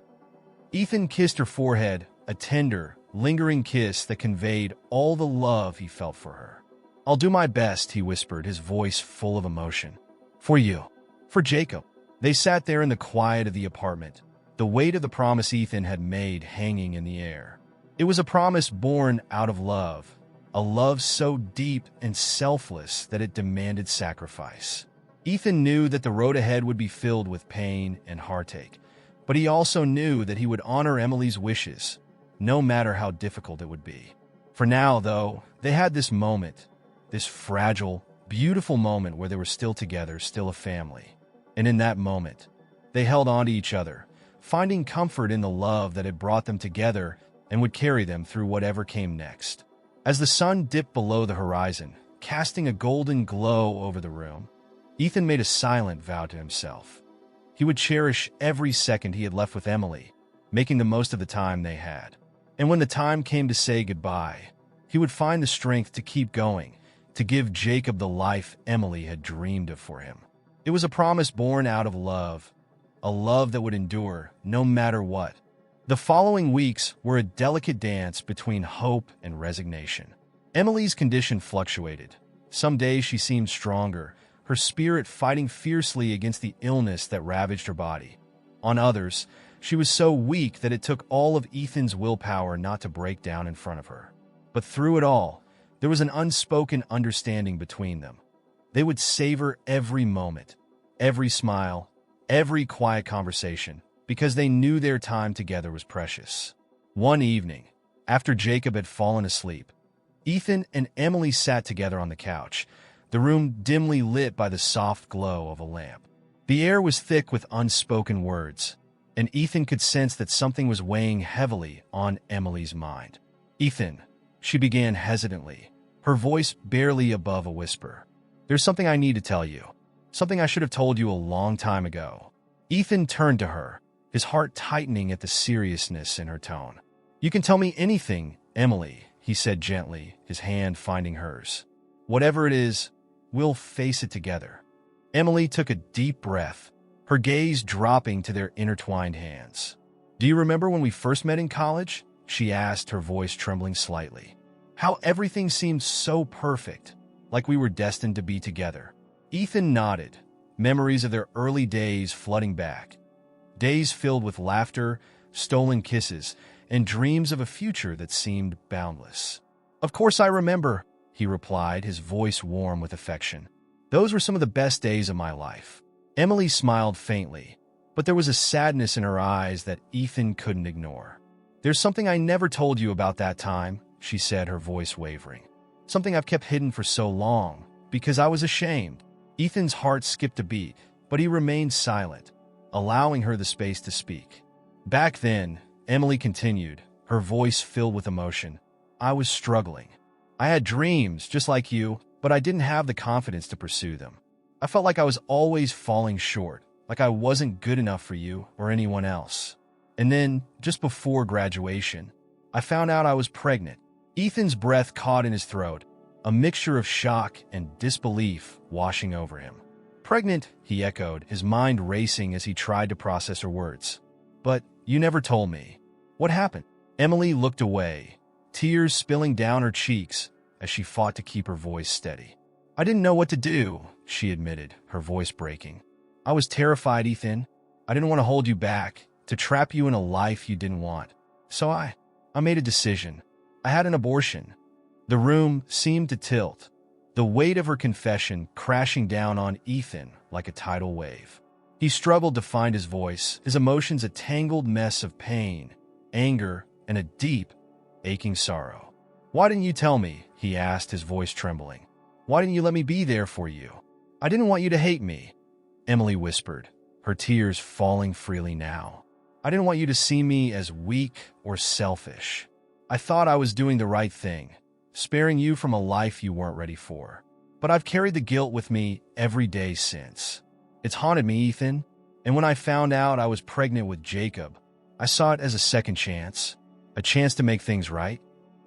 Ethan kissed her forehead, a tender, lingering kiss that conveyed all the love he felt for her. "I'll do my best," he whispered, his voice full of emotion. "For you. For Jacob." They sat there in the quiet of the apartment, the weight of the promise Ethan had made hanging in the air. It was a promise born out of love, a love so deep and selfless that it demanded sacrifice. Ethan knew that the road ahead would be filled with pain and heartache, but he also knew that he would honor Emily's wishes, no matter how difficult it would be. For now, though, they had this moment, this fragile, beautiful moment where they were still together, still a family. And in that moment, they held on to each other, finding comfort in the love that had brought them together and would carry them through whatever came next. As the sun dipped below the horizon, casting a golden glow over the room, Ethan made a silent vow to himself. He would cherish every second he had left with Emily, making the most of the time they had. And when the time came to say goodbye, he would find the strength to keep going, to give Jacob the life Emily had dreamed of for him. It was a promise born out of love, a love that would endure no matter what. The following weeks were a delicate dance between hope and resignation. Emily's condition fluctuated. Some days she seemed stronger, her spirit fighting fiercely against the illness that ravaged her body. On others, she was so weak that it took all of Ethan's willpower not to break down in front of her. But through it all, there was an unspoken understanding between them. They would savor every moment, every smile, every quiet conversation, because they knew their time together was precious. One evening, after Jacob had fallen asleep, Ethan and Emily sat together on the couch, the room dimly lit by the soft glow of a lamp. The air was thick with unspoken words, and Ethan could sense that something was weighing heavily on Emily's mind. "Ethan," she began hesitantly, her voice barely above a whisper. "There's something I need to tell you. Something I should have told you a long time ago." Ethan turned to her, his heart tightening at the seriousness in her tone. "You can tell me anything, Emily," he said gently, his hand finding hers. "Whatever it is, we'll face it together." Emily took a deep breath, her gaze dropping to their intertwined hands. "Do you remember when we first met in college?" she asked, her voice trembling slightly. "How everything seemed so perfect, like we were destined to be together." Ethan nodded, memories of their early days flooding back. Days filled with laughter, stolen kisses, and dreams of a future that seemed boundless. "Of course I remember," he replied, his voice warm with affection. "Those were some of the best days of my life." Emily smiled faintly, but there was a sadness in her eyes that Ethan couldn't ignore. "There's something I never told you about that time," she said, her voice wavering. "Something I've kept hidden for so long, because I was ashamed." Ethan's heart skipped a beat, but he remained silent, allowing her the space to speak. "Back then," Emily continued, her voice filled with emotion, "I was struggling. I had dreams, just like you, but I didn't have the confidence to pursue them. I felt like I was always falling short, like I wasn't good enough for you or anyone else. And then, just before graduation, I found out I was pregnant." Ethan's breath caught in his throat, a mixture of shock and disbelief washing over him. "Pregnant," he echoed, his mind racing as he tried to process her words. "But you never told me. What happened?" Emily looked away, tears spilling down her cheeks as she fought to keep her voice steady. "I didn't know what to do," she admitted, her voice breaking. "I was terrified, Ethan. I didn't want to hold you back, to trap you in a life you didn't want. So I made a decision. I had an abortion." The room seemed to tilt, the weight of her confession crashing down on Ethan like a tidal wave. He struggled to find his voice, his emotions a tangled mess of pain, anger, and a deep, aching sorrow. "Why didn't you tell me?" he asked, his voice trembling. "Why didn't you let me be there for you? I didn't want you to hate me," Emily whispered, her tears falling freely now. "I didn't want you to see me as weak or selfish. I thought I was doing the right thing, sparing you from a life you weren't ready for. But I've carried the guilt with me every day since. It's haunted me, Ethan. And when I found out I was pregnant with Jacob, I saw it as a second chance, a chance to make things right."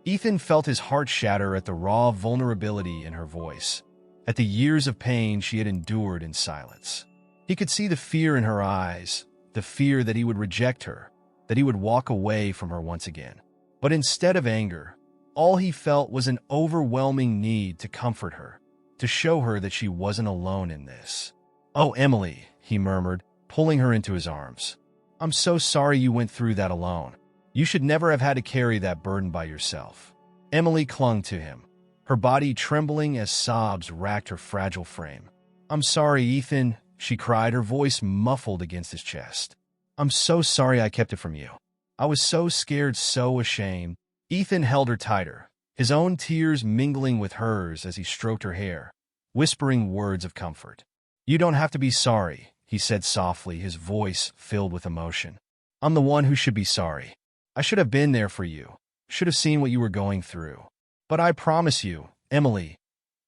Ethan felt his heart shatter at the raw vulnerability in her voice, at the years of pain she had endured in silence. He could see the fear in her eyes, the fear that he would reject her, that he would walk away from her once again. But instead of anger, all he felt was an overwhelming need to comfort her, to show her that she wasn't alone in this. "Oh, Emily," he murmured, pulling her into his arms. "I'm so sorry you went through that alone. You should never have had to carry that burden by yourself." Emily clung to him, her body trembling as sobs racked her fragile frame. "I'm sorry, Ethan," she cried, her voice muffled against his chest. "I'm so sorry I kept it from you. I was so scared, so ashamed." Ethan held her tighter, his own tears mingling with hers as he stroked her hair, whispering words of comfort. "You don't have to be sorry," he said softly, his voice filled with emotion. "I'm the one who should be sorry. I should have been there for you, should have seen what you were going through. But I promise you, Emily,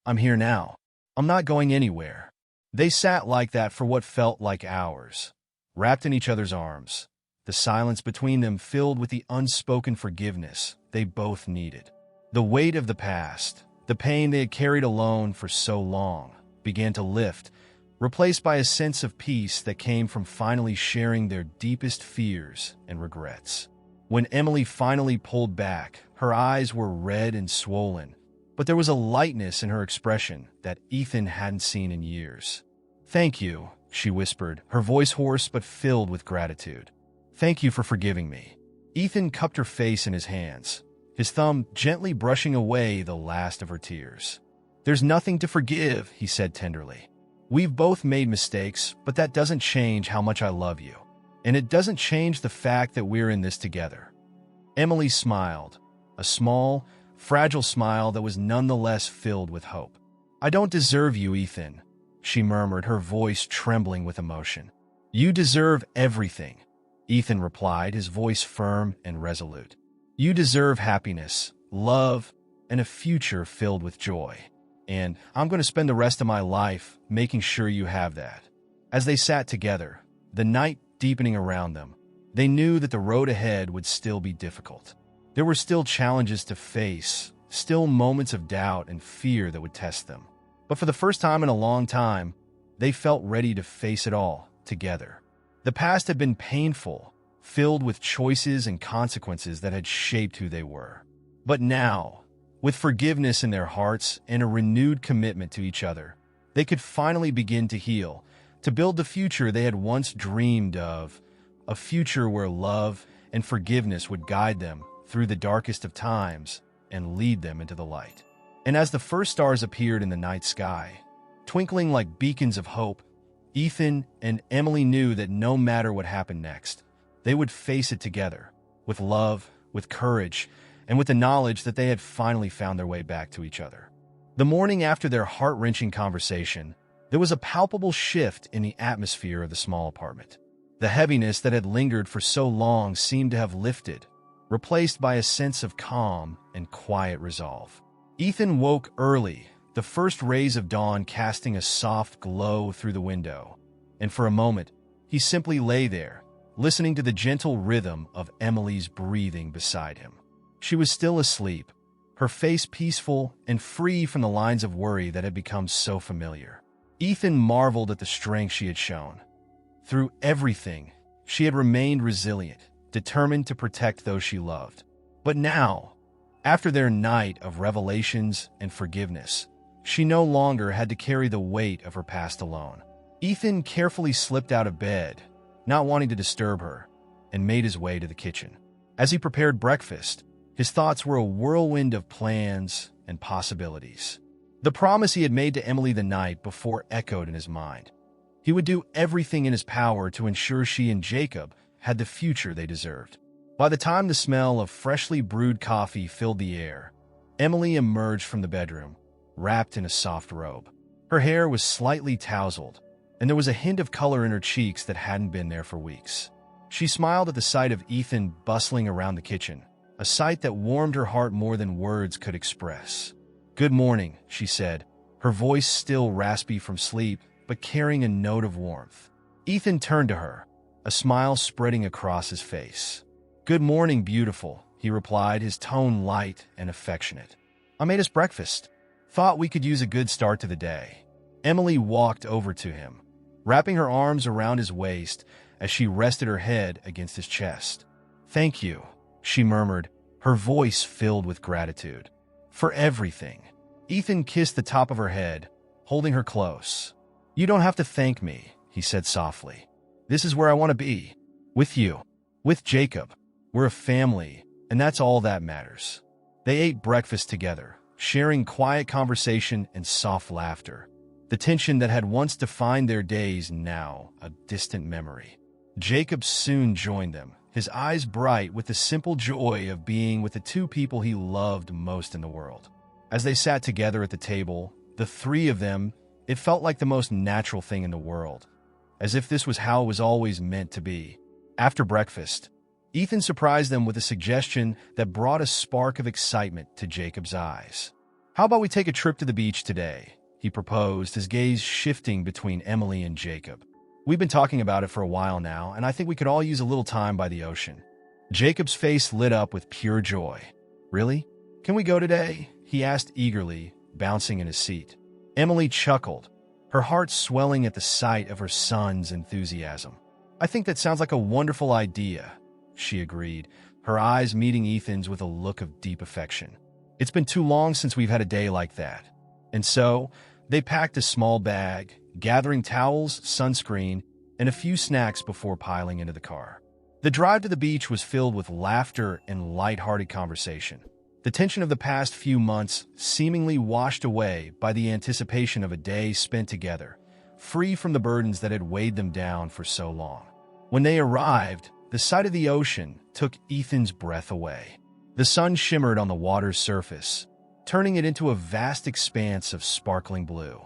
I'm here now. I'm not going anywhere." They sat like that for what felt like hours, wrapped in each other's arms, the silence between them filled with the unspoken forgiveness they both needed. The weight of the past, the pain they had carried alone for so long, began to lift, replaced by a sense of peace that came from finally sharing their deepest fears and regrets. When Emily finally pulled back, her eyes were red and swollen, but there was a lightness in her expression that Ethan hadn't seen in years. "Thank you," she whispered, her voice hoarse but filled with gratitude. "Thank you for forgiving me." Ethan cupped her face in his hands, his thumb gently brushing away the last of her tears. "There's nothing to forgive," he said tenderly. "We've both made mistakes, but that doesn't change how much I love you. And it doesn't change the fact that we're in this together." Emily smiled, a small, fragile smile that was nonetheless filled with hope. "I don't deserve you, Ethan," she murmured, her voice trembling with emotion. "You deserve everything," Ethan replied, his voice firm and resolute. "You deserve happiness, love, and a future filled with joy. And I'm going to spend the rest of my life making sure you have that." As they sat together, the night deepening around them, they knew that the road ahead would still be difficult. There were still challenges to face, still moments of doubt and fear that would test them. But for the first time in a long time, they felt ready to face it all together. The past had been painful, filled with choices and consequences that had shaped who they were. But now, with forgiveness in their hearts and a renewed commitment to each other, they could finally begin to heal, to build the future they had once dreamed of, a future where love and forgiveness would guide them through the darkest of times and lead them into the light. And as the first stars appeared in the night sky, twinkling like beacons of hope, Ethan and Emily knew that no matter what happened next, they would face it together, with love, with courage, and with the knowledge that they had finally found their way back to each other. The morning after their heart-wrenching conversation, there was a palpable shift in the atmosphere of the small apartment. The heaviness that had lingered for so long seemed to have lifted, replaced by a sense of calm and quiet resolve. Ethan woke early, the first rays of dawn casting a soft glow through the window, and for a moment, he simply lay there, listening to the gentle rhythm of Emily's breathing beside him. She was still asleep, her face peaceful and free from the lines of worry that had become so familiar. Ethan marveled at the strength she had shown. Through everything, she had remained resilient, determined to protect those she loved. But now, after their night of revelations and forgiveness, she no longer had to carry the weight of her past alone. Ethan carefully slipped out of bed, not wanting to disturb her, and made his way to the kitchen. As he prepared breakfast, his thoughts were a whirlwind of plans and possibilities. The promise he had made to Emily the night before echoed in his mind. He would do everything in his power to ensure she and Jacob had the future they deserved. By the time the smell of freshly brewed coffee filled the air, Emily emerged from the bedroom, wrapped in a soft robe. Her hair was slightly tousled, and there was a hint of color in her cheeks that hadn't been there for weeks. She smiled at the sight of Ethan bustling around the kitchen, a sight that warmed her heart more than words could express. "Good morning," she said, her voice still raspy from sleep, but carrying a note of warmth. Ethan turned to her, a smile spreading across his face. "Good morning, beautiful," he replied, his tone light and affectionate. "I made us breakfast. Thought we could use a good start to the day." Emily walked over to him, wrapping her arms around his waist as she rested her head against his chest. "Thank you," she murmured, her voice filled with gratitude. "For everything." Ethan kissed the top of her head, holding her close. "You don't have to thank me," he said softly. "This is where I want to be. With you. With Jacob. We're a family, and that's all that matters." They ate breakfast together, sharing quiet conversation and soft laughter. The tension that had once defined their days now a distant memory. Jacob soon joined them, his eyes bright with the simple joy of being with the two people he loved most in the world. As they sat together at the table, the three of them, it felt like the most natural thing in the world, as if this was how it was always meant to be. After breakfast, Ethan surprised them with a suggestion that brought a spark of excitement to Jacob's eyes. "How about we take a trip to the beach today?" he proposed, his gaze shifting between Emily and Jacob. "We've been talking about it for a while now, and I think we could all use a little time by the ocean." Jacob's face lit up with pure joy. "Really? Can we go today?" he asked eagerly, bouncing in his seat. Emily chuckled, her heart swelling at the sight of her son's enthusiasm. "I think that sounds like a wonderful idea," she agreed, her eyes meeting Ethan's with a look of deep affection. "It's been too long since we've had a day like that." And so, they packed a small bag, gathering towels, sunscreen, and a few snacks before piling into the car. The drive to the beach was filled with laughter and lighthearted conversation. The tension of the past few months seemingly washed away by the anticipation of a day spent together, free from the burdens that had weighed them down for so long. When they arrived, the sight of the ocean took Ethan's breath away. The sun shimmered on the water's surface, turning it into a vast expanse of sparkling blue.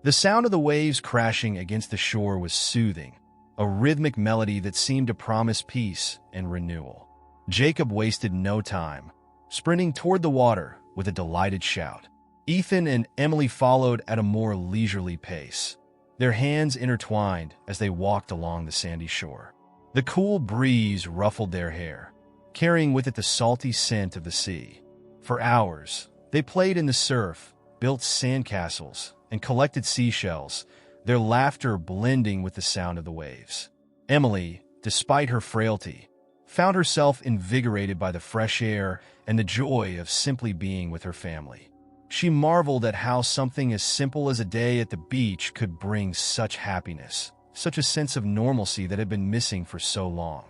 The sound of the waves crashing against the shore was soothing, a rhythmic melody that seemed to promise peace and renewal. Jacob wasted no time, sprinting toward the water with a delighted shout. Ethan and Emily followed at a more leisurely pace, their hands intertwined as they walked along the sandy shore. The cool breeze ruffled their hair, carrying with it the salty scent of the sea. For hours, they played in the surf, built sandcastles, and collected seashells, their laughter blending with the sound of the waves. Emily, despite her frailty, found herself invigorated by the fresh air and the joy of simply being with her family. She marveled at how something as simple as a day at the beach could bring such happiness, such a sense of normalcy that had been missing for so long.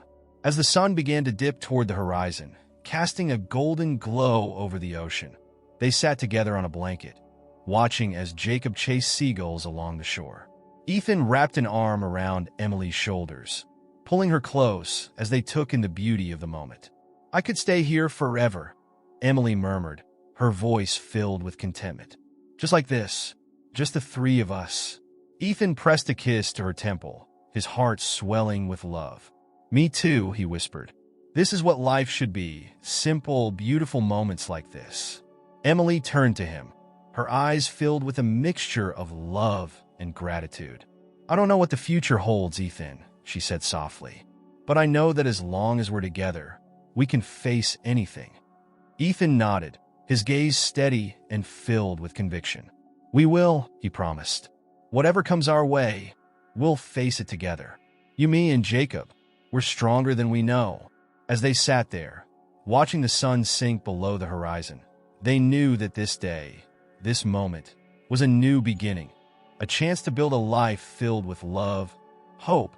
As the sun began to dip toward the horizon, casting a golden glow over the ocean, they sat together on a blanket, watching as Jacob chased seagulls along the shore. Ethan wrapped an arm around Emily's shoulders, pulling her close as they took in the beauty of the moment. "I could stay here forever," Emily murmured, her voice filled with contentment. "Just like this, just the three of us." Ethan pressed a kiss to her temple, his heart swelling with love. "Me too," he whispered. "This is what life should be, simple, beautiful moments like this." Emily turned to him, her eyes filled with a mixture of love and gratitude. "I don't know what the future holds, Ethan," she said softly, "but I know that as long as we're together, we can face anything." Ethan nodded, his gaze steady and filled with conviction. "We will," he promised. "Whatever comes our way, we'll face it together. You, me, and Jacob, we're stronger than we know." As they sat there, watching the sun sink below the horizon, they knew that this day, this moment, was a new beginning, a chance to build a life filled with love, hope,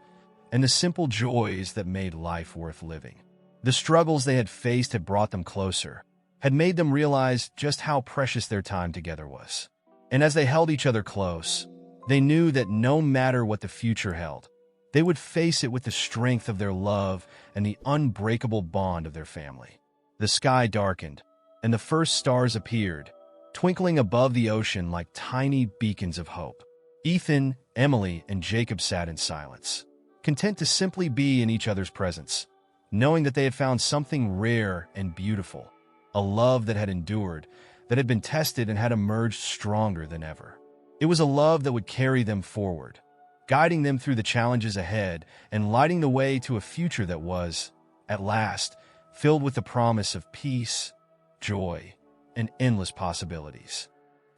and the simple joys that made life worth living. The struggles they had faced had brought them closer, had made them realize just how precious their time together was. And as they held each other close, they knew that no matter what the future held, they would face it with the strength of their love and the unbreakable bond of their family. The sky darkened, and the first stars appeared, twinkling above the ocean like tiny beacons of hope. Ethan, Emily, and Jacob sat in silence, content to simply be in each other's presence, knowing that they had found something rare and beautiful, a love that had endured, that had been tested and had emerged stronger than ever. It was a love that would carry them forward, guiding them through the challenges ahead and lighting the way to a future that was, at last, filled with the promise of peace, joy, and endless possibilities.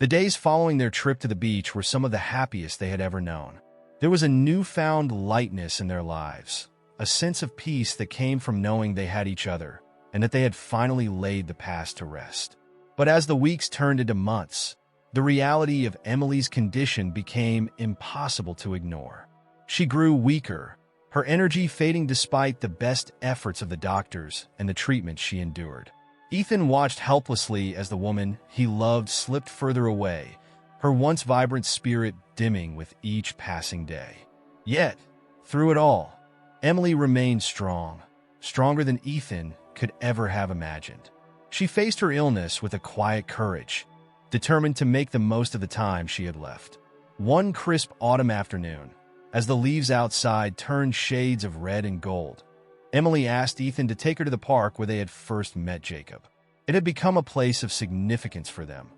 The days following their trip to the beach were some of the happiest they had ever known. There was a newfound lightness in their lives, a sense of peace that came from knowing they had each other and that they had finally laid the past to rest. But as the weeks turned into months, the reality of Emily's condition became impossible to ignore. She grew weaker, her energy fading despite the best efforts of the doctors and the treatment she endured. Ethan watched helplessly as the woman he loved slipped further away, her once vibrant spirit dimming with each passing day. Yet, through it all, Emily remained strong, stronger than Ethan could ever have imagined. She faced her illness with a quiet courage, determined to make the most of the time she had left. One crisp autumn afternoon, as the leaves outside turned shades of red and gold, Emily asked Ethan to take her to the park where they had first met Jacob. It had become a place of significance for them,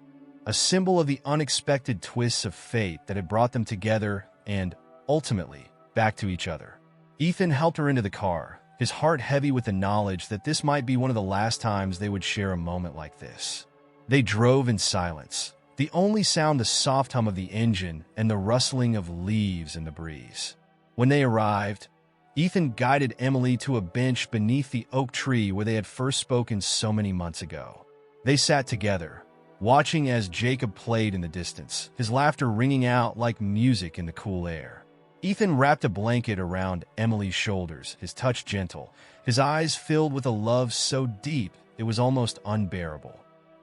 a symbol of the unexpected twists of fate that had brought them together and, ultimately, back to each other. Ethan helped her into the car, his heart heavy with the knowledge that this might be one of the last times they would share a moment like this. They drove in silence, the only sound the soft hum of the engine and the rustling of leaves in the breeze. When they arrived, Ethan guided Emily to a bench beneath the oak tree where they had first spoken so many months ago. They sat together, watching as Jacob played in the distance, his laughter ringing out like music in the cool air. Ethan wrapped a blanket around Emily's shoulders, his touch gentle, his eyes filled with a love so deep it was almost unbearable.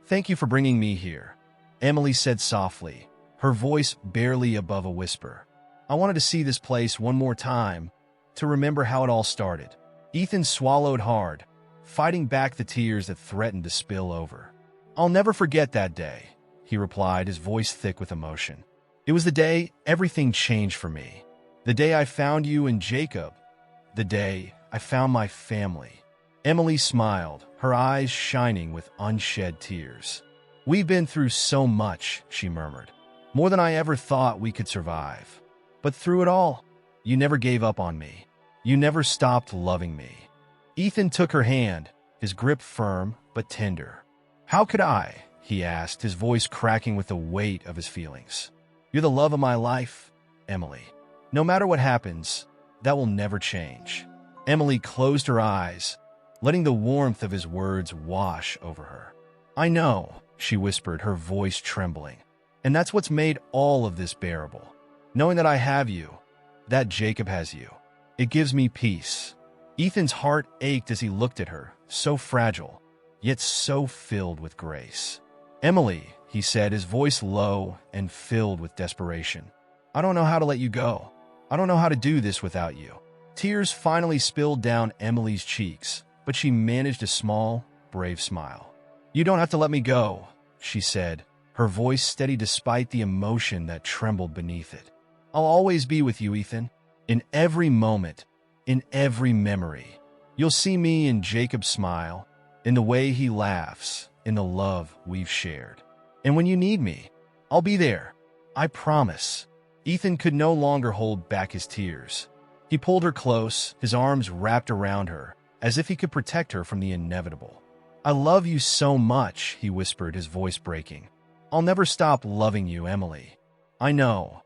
"Thank you for bringing me here," Emily said softly, her voice barely above a whisper. "I wanted to see this place one more time, to remember how it all started." Ethan swallowed hard, fighting back the tears that threatened to spill over. "I'll never forget that day," he replied, his voice thick with emotion. "It was the day everything changed for me. The day I found you and Jacob. The day I found my family." Emily smiled, her eyes shining with unshed tears. "We've been through so much," she murmured. "More than I ever thought we could survive. But through it all, you never gave up on me. You never stopped loving me." Ethan took her hand, his grip firm but tender. "How could I?" he asked, his voice cracking with the weight of his feelings. "You're the love of my life, Emily. No matter what happens, that will never change." Emily closed her eyes, letting the warmth of his words wash over her. "I know," she whispered, her voice trembling. "And that's what's made all of this bearable. Knowing that I have you, that Jacob has you. It gives me peace." Ethan's heart ached as he looked at her, so fragile, yet so filled with grace. "Emily," he said, his voice low and filled with desperation. "I don't know how to let you go. I don't know how to do this without you." Tears finally spilled down Emily's cheeks, but she managed a small, brave smile. "You don't have to let me go," she said, her voice steady despite the emotion that trembled beneath it. "I'll always be with you, Ethan. In every moment, in every memory. You'll see me in Jacob's smile, in the way he laughs, in the love we've shared. And when you need me, I'll be there. I promise." Ethan could no longer hold back his tears. He pulled her close, his arms wrapped around her, as if he could protect her from the inevitable. "I love you so much," he whispered, his voice breaking. "I'll never stop loving you, Emily." "I know,"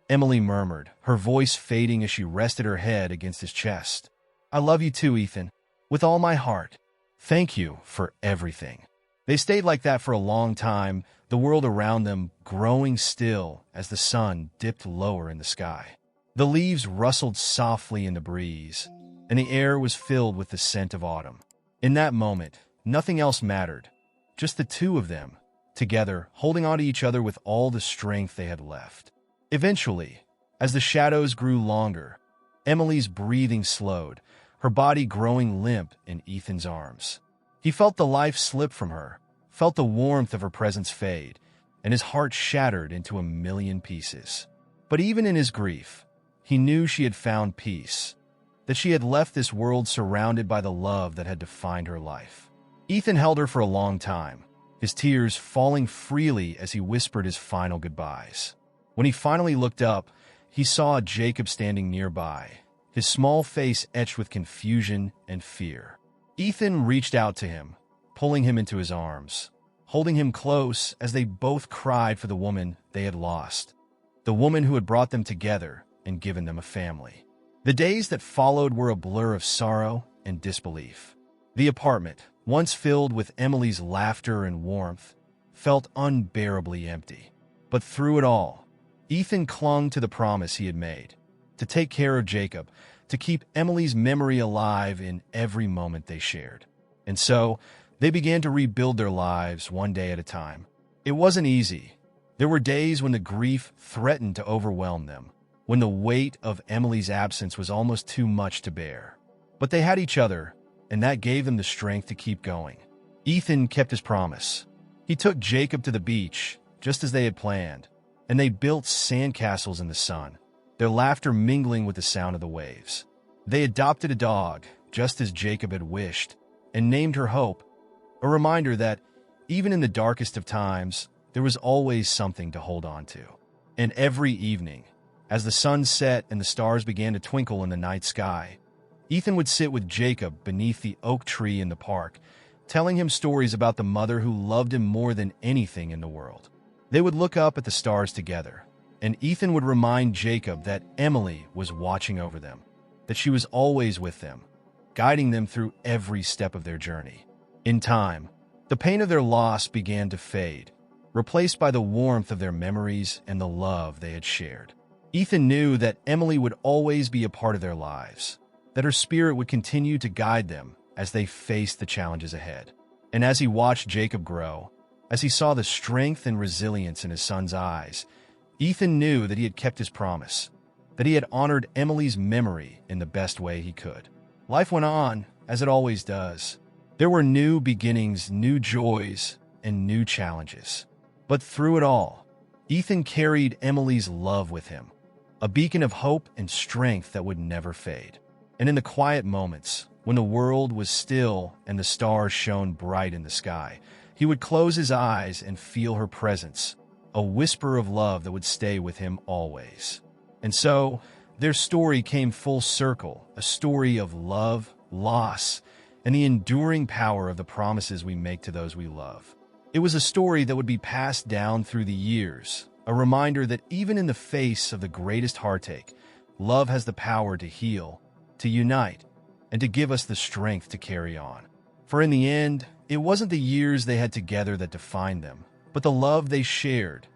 Emily murmured, her voice fading as she rested her head against his chest. "I love you too, Ethan, with all my heart. Thank you for everything." They stayed like that for a long time, the world around them growing still as the sun dipped lower in the sky. The leaves rustled softly in the breeze, and the air was filled with the scent of autumn. In that moment, nothing else mattered, just the two of them, together, holding on to each other with all the strength they had left. Eventually, as the shadows grew longer, Emily's breathing slowed, her body growing limp in Ethan's arms. He felt the life slip from her, felt the warmth of her presence fade, and his heart shattered into a million pieces. But even in his grief, he knew she had found peace, that she had left this world surrounded by the love that had defined her life. Ethan held her for a long time, his tears falling freely as he whispered his final goodbyes. When he finally looked up, he saw Jacob standing nearby, his small face etched with confusion and fear. Ethan reached out to him, pulling him into his arms, holding him close as they both cried for the woman they had lost, the woman who had brought them together, and given them a family. The days that followed were a blur of sorrow and disbelief. The apartment, once filled with Emily's laughter and warmth, felt unbearably empty. But through it all, Ethan clung to the promise he had made, to take care of Jacob, to keep Emily's memory alive in every moment they shared. And so, they began to rebuild their lives one day at a time. It wasn't easy. There were days when the grief threatened to overwhelm them, when the weight of Emily's absence was almost too much to bear. But they had each other, and that gave them the strength to keep going. Ethan kept his promise. He took Jacob to the beach, just as they had planned, and they built sandcastles in the sun, their laughter mingling with the sound of the waves. They adopted a dog, just as Jacob had wished, and named her Hope, a reminder that, even in the darkest of times, there was always something to hold on to. And every evening, as the sun set and the stars began to twinkle in the night sky, Ethan would sit with Jacob beneath the oak tree in the park, telling him stories about the mother who loved him more than anything in the world. They would look up at the stars together, and Ethan would remind Jacob that Emily was watching over them, that she was always with them, guiding them through every step of their journey. In time, the pain of their loss began to fade, replaced by the warmth of their memories and the love they had shared. Ethan knew that Emily would always be a part of their lives, that her spirit would continue to guide them as they faced the challenges ahead. And as he watched Jacob grow, as he saw the strength and resilience in his son's eyes, Ethan knew that he had kept his promise, that he had honored Emily's memory in the best way he could. Life went on, as it always does. There were new beginnings, new joys, and new challenges. But through it all, Ethan carried Emily's love with him, a beacon of hope and strength that would never fade. And in the quiet moments, when the world was still and the stars shone bright in the sky, he would close his eyes and feel her presence, a whisper of love that would stay with him always. And so, their story came full circle, a story of love, loss, and the enduring power of the promises we make to those we love. It was a story that would be passed down through the years, a reminder that even in the face of the greatest heartache, love has the power to heal, to unite, and to give us the strength to carry on. For in the end, it wasn't the years they had together that defined them, but the love they shared,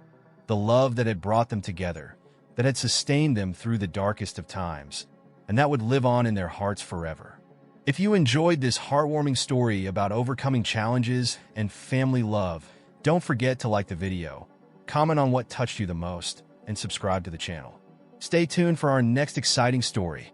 the love that had brought them together, that had sustained them through the darkest of times, and that would live on in their hearts forever. If you enjoyed this heartwarming story about overcoming challenges and family love, don't forget to like the video, comment on what touched you the most, and subscribe to the channel. Stay tuned for our next exciting story.